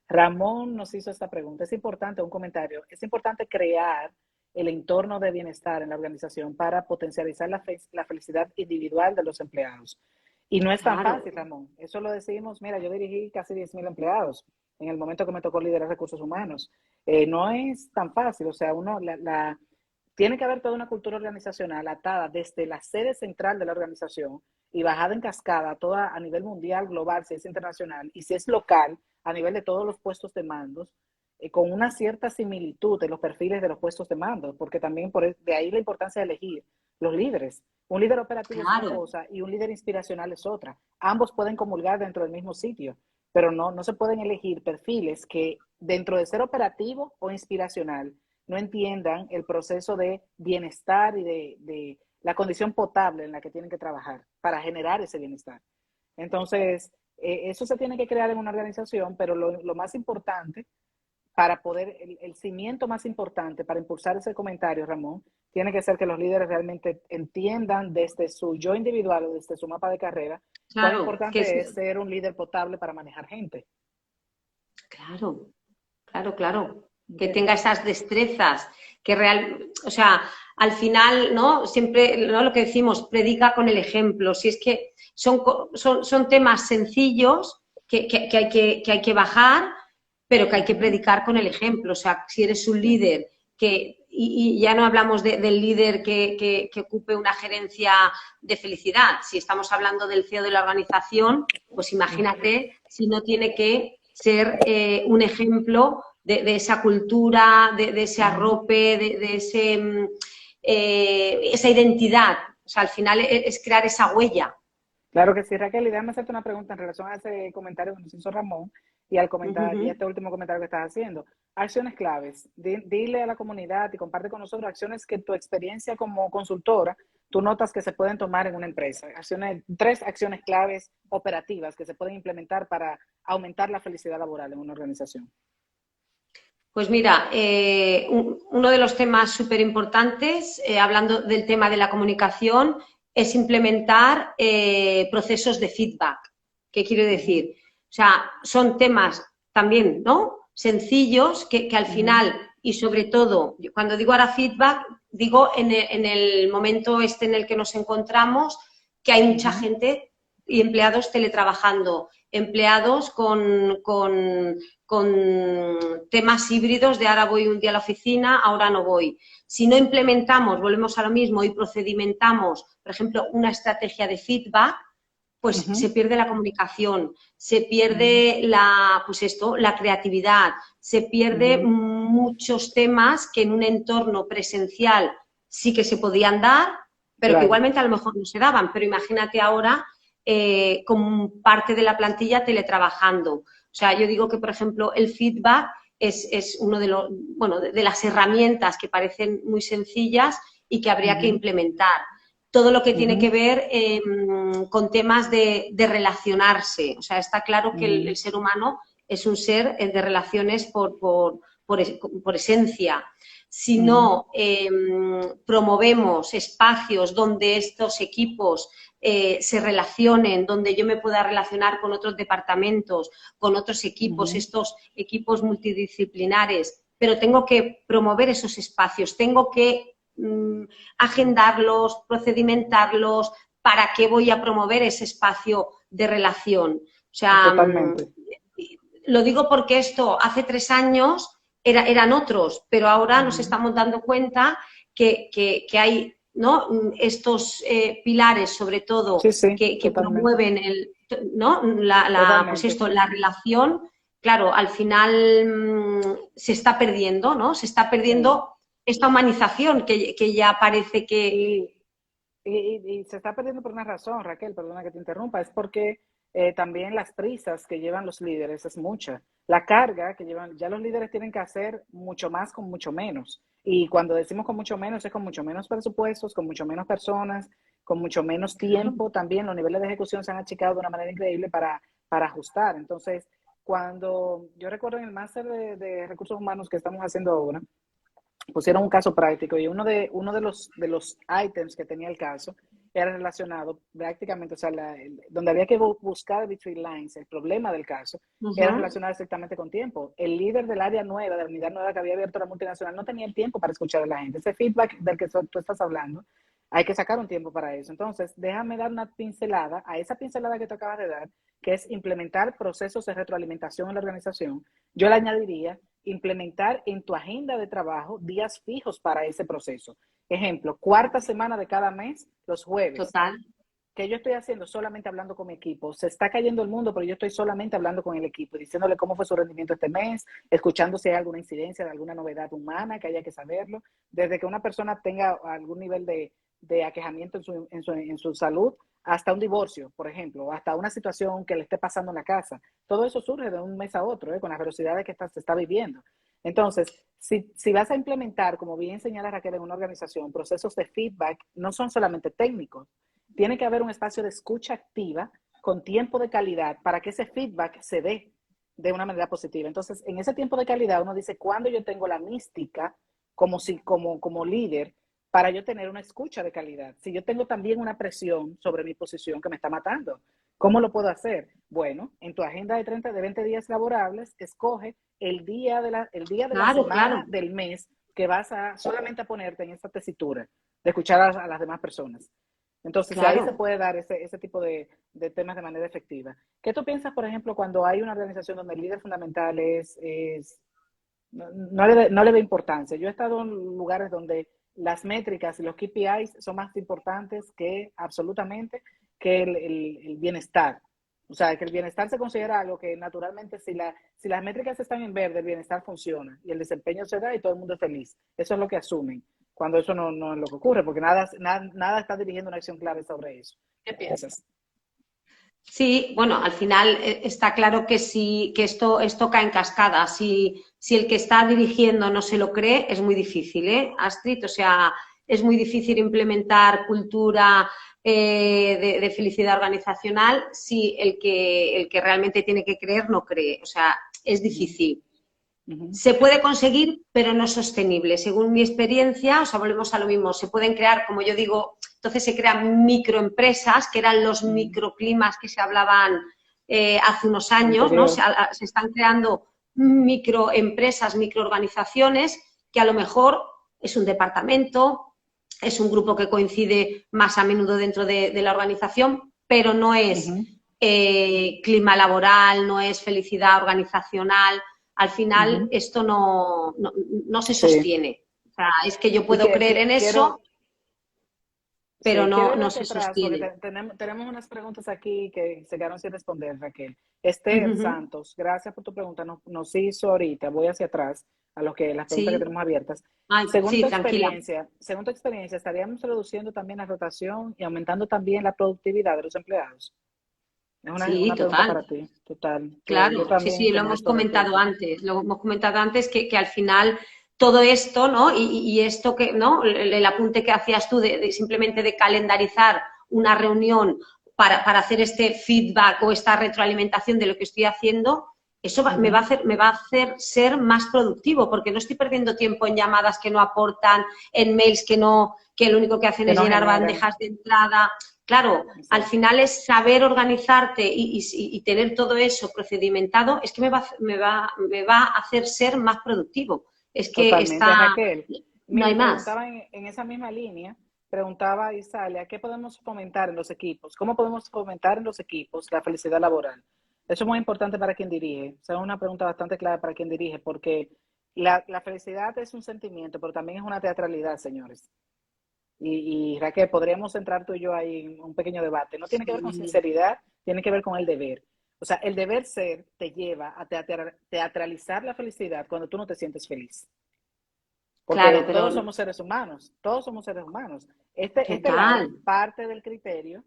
Ramón nos hizo esta pregunta. Es importante, un comentario, es importante crear el entorno de bienestar en la organización para potencializar la felicidad individual de los empleados. Y no es tan fácil, Ramón. Eso lo decimos, mira, yo dirigí casi 10,000 empleados en el momento que me tocó liderar recursos humanos. No es tan fácil, o sea, tiene que haber toda una cultura organizacional atada desde la sede central de la organización y bajada en cascada, toda a nivel mundial, global, si es internacional, y si es local, a nivel de todos los puestos de mandos, con una cierta similitud en los perfiles de los puestos de mando, porque también de ahí la importancia de elegir los líderes. Un líder operativo es una cosa y un líder inspiracional es otra. Ambos pueden comulgar dentro del mismo sitio, pero no se pueden elegir perfiles que dentro de ser operativo o inspiracional no entiendan el proceso de bienestar y de la condición potable en la que tienen que trabajar para generar ese bienestar. Entonces, eso se tiene que crear en una organización, pero lo más importante para poder, el cimiento más importante para impulsar ese comentario, Ramón, tiene que ser que los líderes realmente entiendan desde su yo individual o desde su mapa de carrera cuán importante es ser un líder potable para manejar gente. Claro. Que tenga esas destrezas, o sea, al final, ¿no? Siempre, ¿no? Lo que decimos, predica con el ejemplo. Si es que son temas sencillos que hay que bajar, pero que hay que predicar con el ejemplo. O sea, si eres un líder y ya no hablamos del líder que ocupe una gerencia de felicidad. Si estamos hablando del CEO de la organización, pues imagínate si no tiene que ser un ejemplo de esa cultura, de ese arrope, de esa identidad. O sea, al final es crear esa huella. Claro que sí, Raquel. Y déjame hacerte una pregunta en relación a ese comentario que nos hizo Ramón y al comentario, y este último comentario que estás haciendo. Acciones claves. Dile a la comunidad y comparte con nosotros acciones que tu experiencia como consultora, tú notas que se pueden tomar en una empresa. 3 acciones claves operativas que se pueden implementar para aumentar la felicidad laboral en una organización. Pues mira, uno de los temas súper importantes, hablando del tema de la comunicación, es implementar procesos de feedback. ¿Qué quiero decir? O sea, son temas también, ¿no? Sencillos que al final, y sobre todo, cuando digo ahora feedback, digo en el momento en el que nos encontramos, que hay mucha gente y empleados teletrabajando, empleados con temas híbridos de ahora voy un día a la oficina, ahora no voy. Si no implementamos, volvemos a lo mismo y procedimentamos, por ejemplo, una estrategia de feedback, pues se pierde la comunicación, se pierde la creatividad, se pierde muchos temas que en un entorno presencial sí que se podían dar, pero que igualmente a lo mejor no se daban. Pero imagínate ahora con parte de la plantilla teletrabajando. O sea, yo digo que, por ejemplo, el feedback es uno de las herramientas que parecen muy sencillas y que habría que implementar. Todo lo que tiene que ver con temas de relacionarse. O sea, está claro que el ser humano es un ser de relaciones por esencia. Si no promovemos espacios donde estos equipos se relacionen, donde yo me pueda relacionar con otros departamentos, con otros equipos, estos equipos multidisciplinares, pero tengo que promover esos espacios, tengo que agendarlos, procedimentarlos, ¿para qué voy a promover ese espacio de relación? O sea, lo digo porque esto hace 3 años eran otros, pero ahora nos estamos dando cuenta que hay, ¿no? Estos pilares, sobre todo, que promueven la relación. Claro, al final se está perdiendo, ¿no? Se está perdiendo esta humanización que ya parece que... Y se está perdiendo por una razón, Raquel, perdona que te interrumpa, es porque también las prisas que llevan los líderes es mucha. La carga que llevan, ya los líderes tienen que hacer mucho más con mucho menos. Y cuando decimos con mucho menos, es con mucho menos presupuestos, con mucho menos personas, con mucho menos tiempo. También los niveles de ejecución se han achicado de una manera increíble para ajustar. Entonces, cuando yo recuerdo en el máster de recursos humanos que estamos haciendo ahora, pusieron un caso práctico y uno de los ítems que tenía el caso era relacionado prácticamente, o sea, donde había que buscar between lines, el problema del caso, era relacionado estrictamente con tiempo. El líder del área nueva, de la unidad nueva que había abierto la multinacional, no tenía el tiempo para escuchar a la gente. Ese feedback del que tú estás hablando, hay que sacar un tiempo para eso. Entonces, déjame dar una pincelada a esa pincelada que te acabas de dar, que es implementar procesos de retroalimentación en la organización. Yo le añadiría implementar en tu agenda de trabajo días fijos para ese proceso. Ejemplo, cuarta semana de cada mes, los jueves. Total. ¿Qué yo estoy haciendo? Solamente hablando con mi equipo. Se está cayendo el mundo, pero yo estoy solamente hablando con el equipo, diciéndole cómo fue su rendimiento este mes, escuchando si hay alguna incidencia de alguna novedad humana que haya que saberlo. Desde que una persona tenga algún nivel de aquejamiento en su salud, hasta un divorcio, por ejemplo, hasta una situación que le esté pasando en la casa. Todo eso surge de un mes a otro, con las velocidades que se está viviendo. Entonces, si vas a implementar, como bien señala Raquel, en una organización, procesos de feedback, no son solamente técnicos. Tiene que haber un espacio de escucha activa con tiempo de calidad para que ese feedback se dé de una manera positiva. Entonces, en ese tiempo de calidad, uno dice, ¿cuándo yo tengo la mística como líder para yo tener una escucha de calidad? Si yo tengo también una presión sobre mi posición que me está matando, ¿cómo lo puedo hacer? Bueno, en tu agenda de 20 días laborables, escoge el día de la semana del mes que vas a solamente a ponerte en esa tesitura de escuchar a las demás personas. Entonces, ahí se puede dar ese tipo de temas de manera efectiva. ¿Qué tú piensas, por ejemplo, cuando hay una organización donde el líder fundamental no le ve importancia? Yo he estado en lugares donde las métricas y los KPIs son más importantes que absolutamente que el bienestar. O sea, que el bienestar se considera algo que naturalmente si las métricas están en verde, el bienestar funciona y el desempeño se da y todo el mundo es feliz. Eso es lo que asumen, cuando eso no es lo que ocurre, porque nada está dirigiendo una acción clave sobre eso. ¿Qué piensas? Sí, bueno, al final está claro que que esto cae en cascada. Si el que está dirigiendo no se lo cree, es muy difícil, Astrid? O sea, es muy difícil implementar cultura de felicidad organizacional si el que realmente tiene que creer no cree. O sea, es difícil. Se puede conseguir, pero no es sostenible. Según mi experiencia, o sea, volvemos a lo mismo, se pueden crear, como yo digo, entonces se crean microempresas, que eran los microclimas que se hablaban hace unos años, ¿no? Se están creando microempresas, microorganizaciones, que a lo mejor es un departamento, es un grupo que coincide más a menudo dentro de la organización, pero no es clima laboral, no es felicidad organizacional. Al final esto no se sostiene. O sea, es que yo puedo creer en eso, pero no se sostiene. Tenemos unas preguntas aquí que se quedaron sin responder, Raquel. Esther Santos, gracias por tu pregunta. Nos hizo ahorita, voy hacia atrás a las preguntas que tenemos abiertas. Según tu experiencia, ¿estaríamos reduciendo también la rotación y aumentando también la productividad de los empleados? Es una pregunta para ti, total. Claro, sí, lo hemos comentado antes. Lo hemos comentado antes que al final todo esto, ¿no? Y esto que, ¿no? El apunte que hacías tú de simplemente de calendarizar una reunión para hacer este feedback o esta retroalimentación de lo que estoy haciendo, eso me va a hacer ser más productivo, porque no estoy perdiendo tiempo en llamadas que no aportan, en mails que lo único que hacen es llenar bandejas de entrada. Claro, al final es saber organizarte y tener todo eso procedimentado, es que me va a hacer ser más productivo. Es que Raquel, no hay más. En esa misma línea, preguntaba Isalia, ¿qué podemos fomentar en los equipos? ¿Cómo podemos fomentar en los equipos la felicidad laboral? Eso es muy importante para quien dirige. O sea, es una pregunta bastante clave para quien dirige, porque la felicidad es un sentimiento, pero también es una teatralidad, señores. Y Raquel, podríamos entrar tú y yo ahí en un pequeño debate. No tiene que ver con sinceridad, tiene que ver con el deber. O sea, el deber ser te lleva a teatralizar la felicidad cuando tú no te sientes feliz. Porque claro, pero todos somos seres humanos, todos somos seres humanos. Este total. live parte del criterio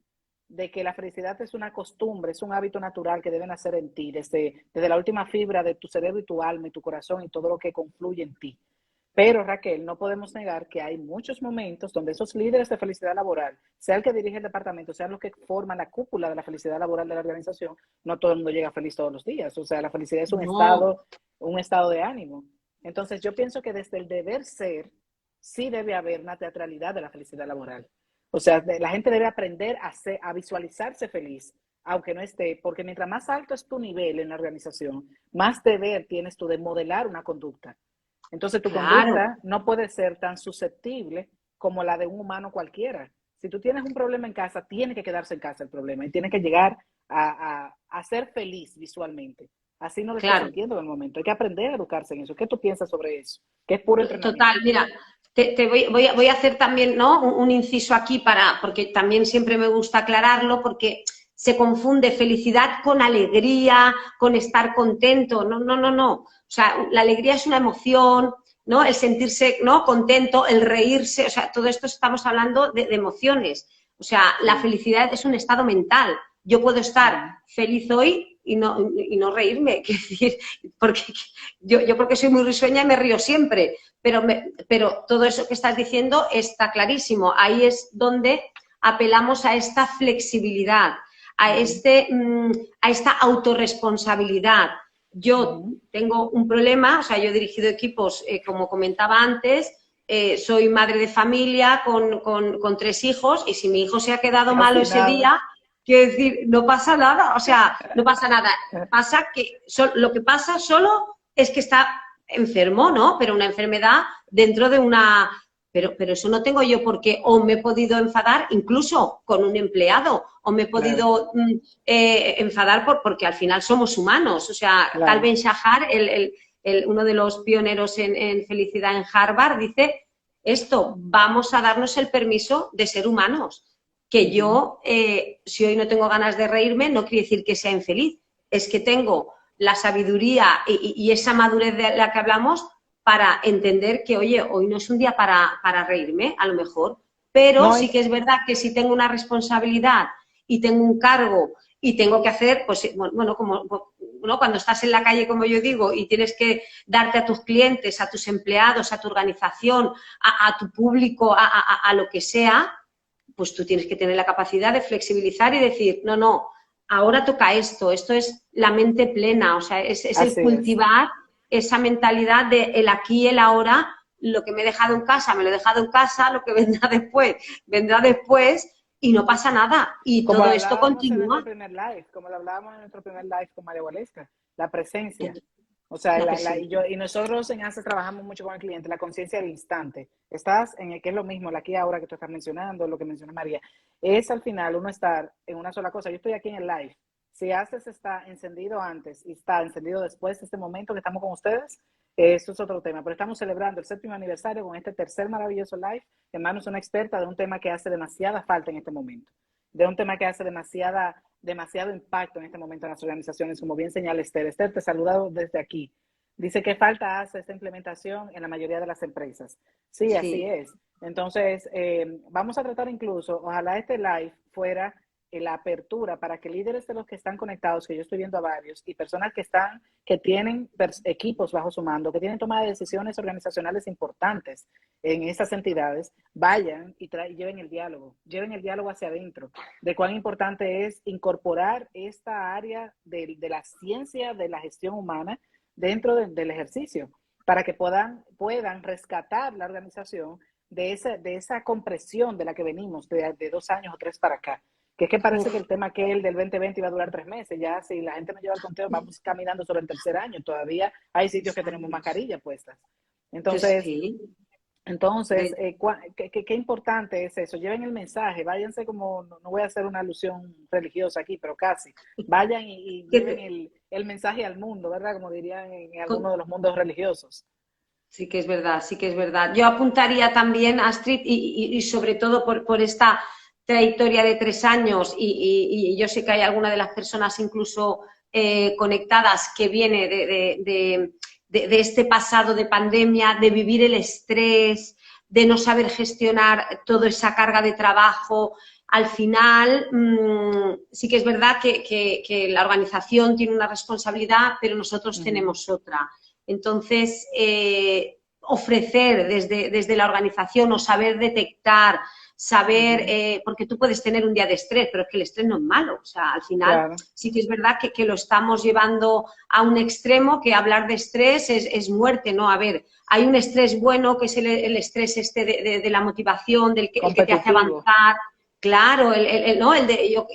de que la felicidad es una costumbre, es un hábito natural que debe nacer en ti, desde la última fibra de tu cerebro y tu alma y tu corazón y todo lo que confluye en ti. Pero, Raquel, no podemos negar que hay muchos momentos donde esos líderes de felicidad laboral, sea el que dirige el departamento, sean los que forman la cúpula de la felicidad laboral de la organización, no todo el mundo llega feliz todos los días. O sea, la felicidad es No, un estado de ánimo. Entonces, yo pienso que desde el deber ser, sí debe haber una teatralidad de la felicidad laboral. O sea, la gente debe aprender a visualizarse feliz, aunque no esté, porque mientras más alto es tu nivel en la organización, más deber tienes tú de modelar una conducta. Entonces, tu claro, conducta no puede ser tan susceptible como la de un humano cualquiera. Si tú tienes un problema en casa, tiene que quedarse en casa el problema y tiene que llegar a ser feliz visualmente. Así no lo estás claro. sintiendo en el momento. Hay que aprender a educarse en eso. ¿Qué tú piensas sobre eso? Que es puro Total, entrenamiento. mira, voy a hacer también, ¿no? Un inciso aquí porque también siempre me gusta aclararlo, porque se confunde felicidad con alegría, con estar contento. No, no, no, no. O sea, la alegría es una emoción, ¿no? El sentirse, ¿no? Contento, el reírse, o sea, todo esto estamos hablando de emociones. O sea, la Sí. felicidad es un estado mental. Yo puedo estar Uh-huh. feliz hoy y no reírme, quiero decir, porque yo porque soy muy risueña y me río siempre, pero todo eso que estás diciendo está clarísimo. Ahí es donde apelamos a esta flexibilidad, a esta autorresponsabilidad. Yo Uh-huh. tengo un problema, o sea, yo he dirigido equipos, como comentaba antes, soy madre de familia con 3 hijos, y si mi hijo se ha quedado malo Casi ese nada. día, quiero decir, no pasa nada, o sea, no pasa nada. Pasa que lo que pasa solo es que está enfermo, ¿no? Pero una enfermedad dentro de una... Pero eso no tengo yo porque o me he podido enfadar incluso con un empleado o me he Claro, podido enfadar porque al final somos humanos. O sea, Tal claro. Ben-Shahar, uno de los pioneros en felicidad en Harvard, dice esto, vamos a darnos el permiso de ser humanos. Que Uh-huh. yo, si hoy no tengo ganas de reírme, no quiere decir que sea infeliz, es que tengo la sabiduría y esa madurez de la que hablamos para entender que, oye, hoy no es un día para reírme, a lo mejor, pero No, sí que es verdad que si tengo una responsabilidad y tengo un cargo y tengo que hacer, pues bueno, como ¿no? Cuando estás en la calle, como yo digo, y tienes que darte a tus clientes, a tus empleados, a tu organización, a tu público, a lo que sea, pues tú tienes que tener la capacidad de flexibilizar y decir, no, no, ahora toca esto es la mente plena, o sea, es el así es. cultivar esa mentalidad de el aquí y el ahora, lo que me he dejado en casa, me lo he dejado en casa, lo que vendrá después y no pasa nada. Y Como todo esto hablábamos en nuestro continúa. primer live, como lo hablábamos en nuestro primer live con María Waleska, la presencia. O sea, La presencia. y nosotros en ACE trabajamos mucho con el cliente, la conciencia del instante. Estás en el que es lo mismo, la aquí ahora que tú estás mencionando, lo que menciona María. Es al final uno estar en una sola cosa. Yo estoy aquí en el live. Si ACES está encendido antes y está encendido después de este momento que estamos con ustedes, eso es otro tema. Pero estamos celebrando el 7º aniversario con este tercer maravilloso live. Hermano, es una experta de un tema que hace demasiada falta en este momento, de un tema que hace demasiado impacto en este momento en las organizaciones, como bien señala Esther. Esther, te saludo desde aquí. Dice que falta hace esta implementación en la mayoría de las empresas. Sí, así Sí. es. Entonces, vamos a tratar incluso, ojalá este live fuera la apertura para que líderes de los que están conectados, que yo estoy viendo a varios, y personas que tienen equipos bajo su mando, que tienen toma de decisiones organizacionales importantes en esas entidades, vayan y lleven el diálogo hacia adentro, de cuán importante es incorporar esta área de la ciencia de la gestión humana dentro del ejercicio, para que puedan rescatar la organización de esa compresión de la que venimos de 2 años o 3 para acá. Que es que parece que Uf, el tema que el del 2020 iba a durar 3 meses. Ya si la gente no lleva el conteo, vamos caminando sobre el tercer año. Todavía hay sitios que tenemos años. mascarilla puestas. Pues Entonces, sí. entonces, De, qué importante es eso. Lleven el mensaje, váyanse como, no voy a hacer una alusión religiosa aquí, pero casi. Vayan y lleven que, el mensaje al mundo, ¿verdad? Como dirían en algunos con, de los mundos religiosos. Sí que es verdad, sí que es verdad. Yo apuntaría también, Astrid, y sobre todo por esta trayectoria de 3 años, y yo sé que hay alguna de las personas incluso conectadas que viene de este pasado de pandemia, de vivir el estrés, de no saber gestionar toda esa carga de trabajo. Al final, sí que es verdad que la organización tiene una responsabilidad, pero nosotros tenemos otra. Entonces, ofrecer desde la organización o saber detectar, saber, porque tú puedes tener un día de estrés, pero es que el estrés no es malo. O sea, al final sí que es verdad que lo estamos llevando a un extremo, que hablar de estrés es muerte, ¿no? A ver, hay un estrés bueno, que es el estrés de la motivación, el que te hace avanzar. Claro, ¿no?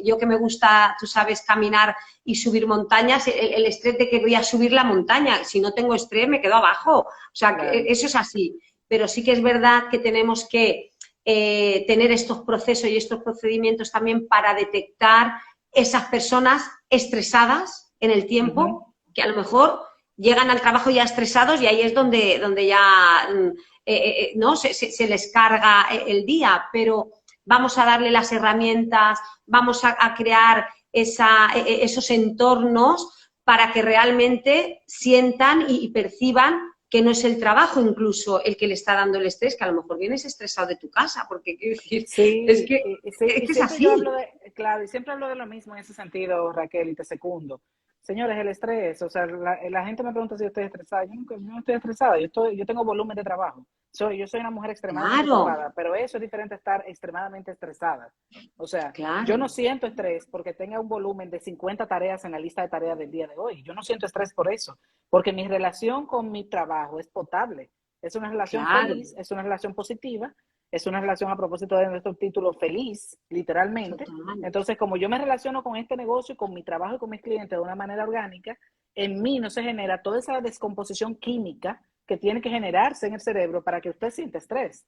Yo que me gusta, tú sabes, caminar y subir montañas, el estrés de que voy a subir la montaña. Si no tengo estrés, me quedo abajo. O sea, eso es así. Pero sí que es verdad que tenemos que tener estos procesos y estos procedimientos también para detectar esas personas estresadas en el tiempo, que a lo mejor llegan al trabajo ya estresados y ahí es donde ya ¿no? se les carga el día, pero vamos a darle las herramientas, vamos a crear esos entornos para que realmente sientan y perciban que no es el trabajo incluso el que le está dando el estrés, que a lo mejor vienes estresado de tu casa, porque quiero decir, es que es así. Claro, y siempre hablo de lo mismo en ese sentido, Raquel, y te secundo. Señores, el estrés, o sea, la gente me pregunta si yo estoy estresada. Yo no estoy estresada, yo tengo volumen de trabajo. Yo soy una mujer extremadamente ocupada, pero eso es diferente a estar extremadamente estresada. O sea, yo no siento estrés porque tenga un volumen de 50 tareas en la lista de tareas del día de hoy. Yo no siento estrés por eso, porque mi relación con mi trabajo es potable. Es una relación feliz, es una relación positiva, es una relación, a propósito de nuestro título, feliz, literalmente. Totalmente. Entonces, como yo me relaciono con este negocio y con mi trabajo y con mis clientes de una manera orgánica, en mí no se genera toda esa descomposición química que tiene que generarse en el cerebro para que usted sienta estrés.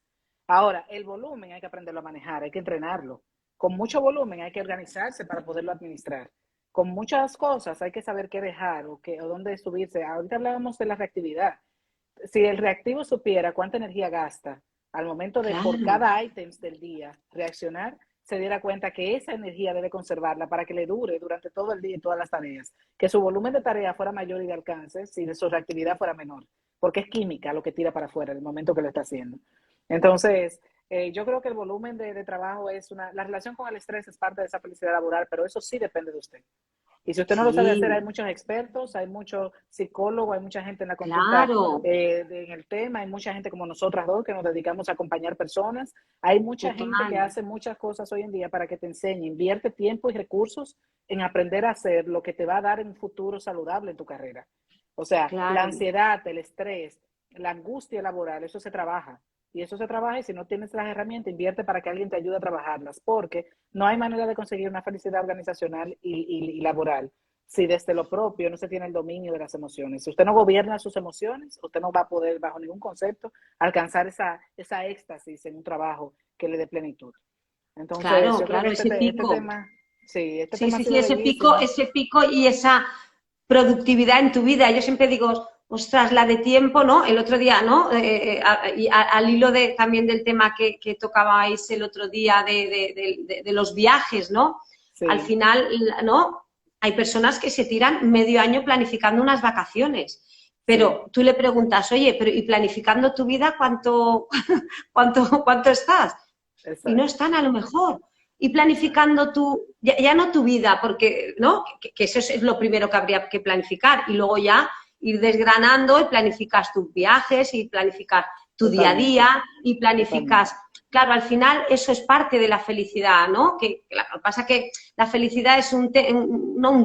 Ahora, el volumen hay que aprenderlo a manejar, hay que entrenarlo. Con mucho volumen hay que organizarse para poderlo administrar. Con muchas cosas hay que saber qué dejar o dónde subirse. Ahorita hablábamos de la reactividad. Si el reactivo supiera cuánta energía gasta al momento de por cada ítem del día reaccionar, se diera cuenta que esa energía debe conservarla para que le dure durante todo el día y todas las tareas. Que su volumen de tarea fuera mayor y de alcance si su reactividad fuera menor. Porque es química lo que tira para afuera en el momento que lo está haciendo. Entonces, yo creo que el volumen de trabajo es la relación con el estrés es parte de esa felicidad laboral, pero eso sí depende de usted. Y si usted no lo sabe hacer, hay muchos expertos, hay muchos psicólogos, hay mucha gente en la consulta en el tema, hay mucha gente como nosotras dos que nos dedicamos a acompañar personas, hay mucha gente que hace muchas cosas hoy en día para que te enseñe, invierte tiempo y recursos en aprender a hacer lo que te va a dar un futuro saludable en tu carrera. O sea, la ansiedad, el estrés, la angustia laboral, eso se trabaja. Y eso se trabaja y si no tienes las herramientas, invierte para que alguien te ayude a trabajarlas, porque no hay manera de conseguir una felicidad organizacional y laboral si desde lo propio no se tiene el dominio de las emociones. Si usted no gobierna sus emociones, usted no va a poder, bajo ningún concepto, alcanzar esa éxtasis en un trabajo que le dé plenitud. Entonces, yo creo que este tema... ese pico y esa productividad en tu vida. Yo siempre digo, ostras, la de tiempo, ¿no? El otro día, ¿no? Al hilo también del tema que tocabais el otro día de los viajes, ¿no? Sí. Al final, ¿no? Hay personas que se tiran medio año planificando unas vacaciones, pero tú le preguntas, oye, pero ¿y planificando tu vida cuánto estás? Exacto. Y no están a lo mejor. Y planificando ya no tu vida, porque, ¿no? Que eso es lo primero que habría que planificar, y luego ya ir desgranando y planificas tus viajes y planificas tu día a día y planificas... Claro, al final eso es parte de la felicidad, ¿no? Que lo que pasa es que la felicidad es un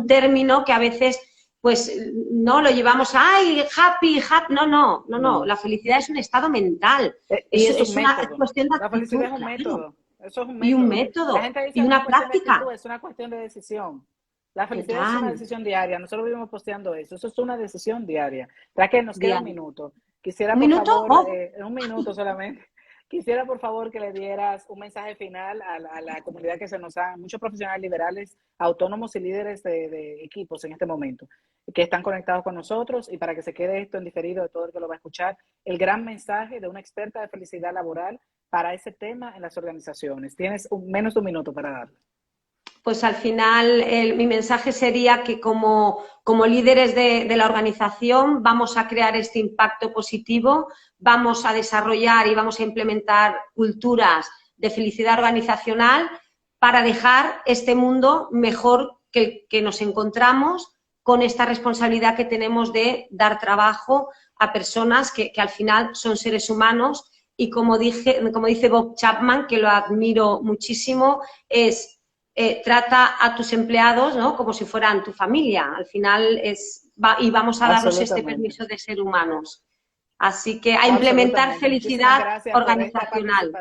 término que a veces, pues, no lo llevamos a, ¡ay, happy! No. La felicidad es un estado mental. Y es una cuestión de actitud. La felicidad es un método. Eso es un método. Y un método. La gente dice y una práctica. Actitud, es una cuestión de decisión. La felicidad es una decisión diaria. Nosotros vivimos posteando eso. Eso es una decisión diaria. Raquel, nos queda un minuto. Quisiera, por favor, un minuto solamente. Quisiera, por favor, que le dieras un mensaje final a la comunidad que se nos da, muchos profesionales liberales, autónomos y líderes de equipos en este momento, que están conectados con nosotros, y para que se quede esto en diferido de todo el que lo va a escuchar, el gran mensaje de una experta de felicidad laboral para ese tema en las organizaciones. Tienes menos de un minuto para darlo. pues al final mi mensaje sería que como líderes de la organización vamos a crear este impacto positivo, vamos a desarrollar y vamos a implementar culturas de felicidad organizacional para dejar este mundo mejor que el que nos encontramos, con esta responsabilidad que tenemos de dar trabajo a personas que al final son seres humanos y como dice Bob Chapman, que lo admiro muchísimo, es trata a tus empleados, ¿no?, como si fueran tu familia. Al final y vamos a darnos este permiso de ser humanos. Así que a implementar felicidad organizacional.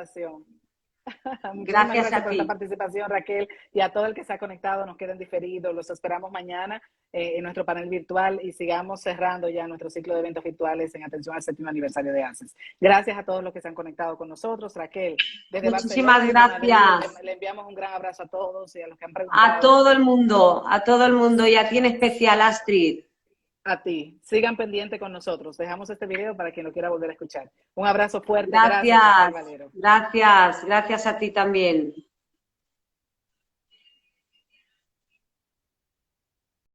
Gracias por esta participación, Raquel, y a todo el que se ha conectado. Nos quedan diferidos, los esperamos mañana en nuestro panel virtual y sigamos cerrando ya nuestro ciclo de eventos virtuales en atención al 7º aniversario de ACES. Gracias a todos los que se han conectado con nosotros. Raquel, desde muchísimas Barcelona, gracias. le enviamos un gran abrazo a todos y a los que han preguntado. A todo el mundo y a ti en especial, Astrid. A ti. Sigan pendiente con nosotros. Dejamos este video para quien lo quiera volver a escuchar. Un abrazo fuerte. Gracias. Gracias, Gracias a ti también.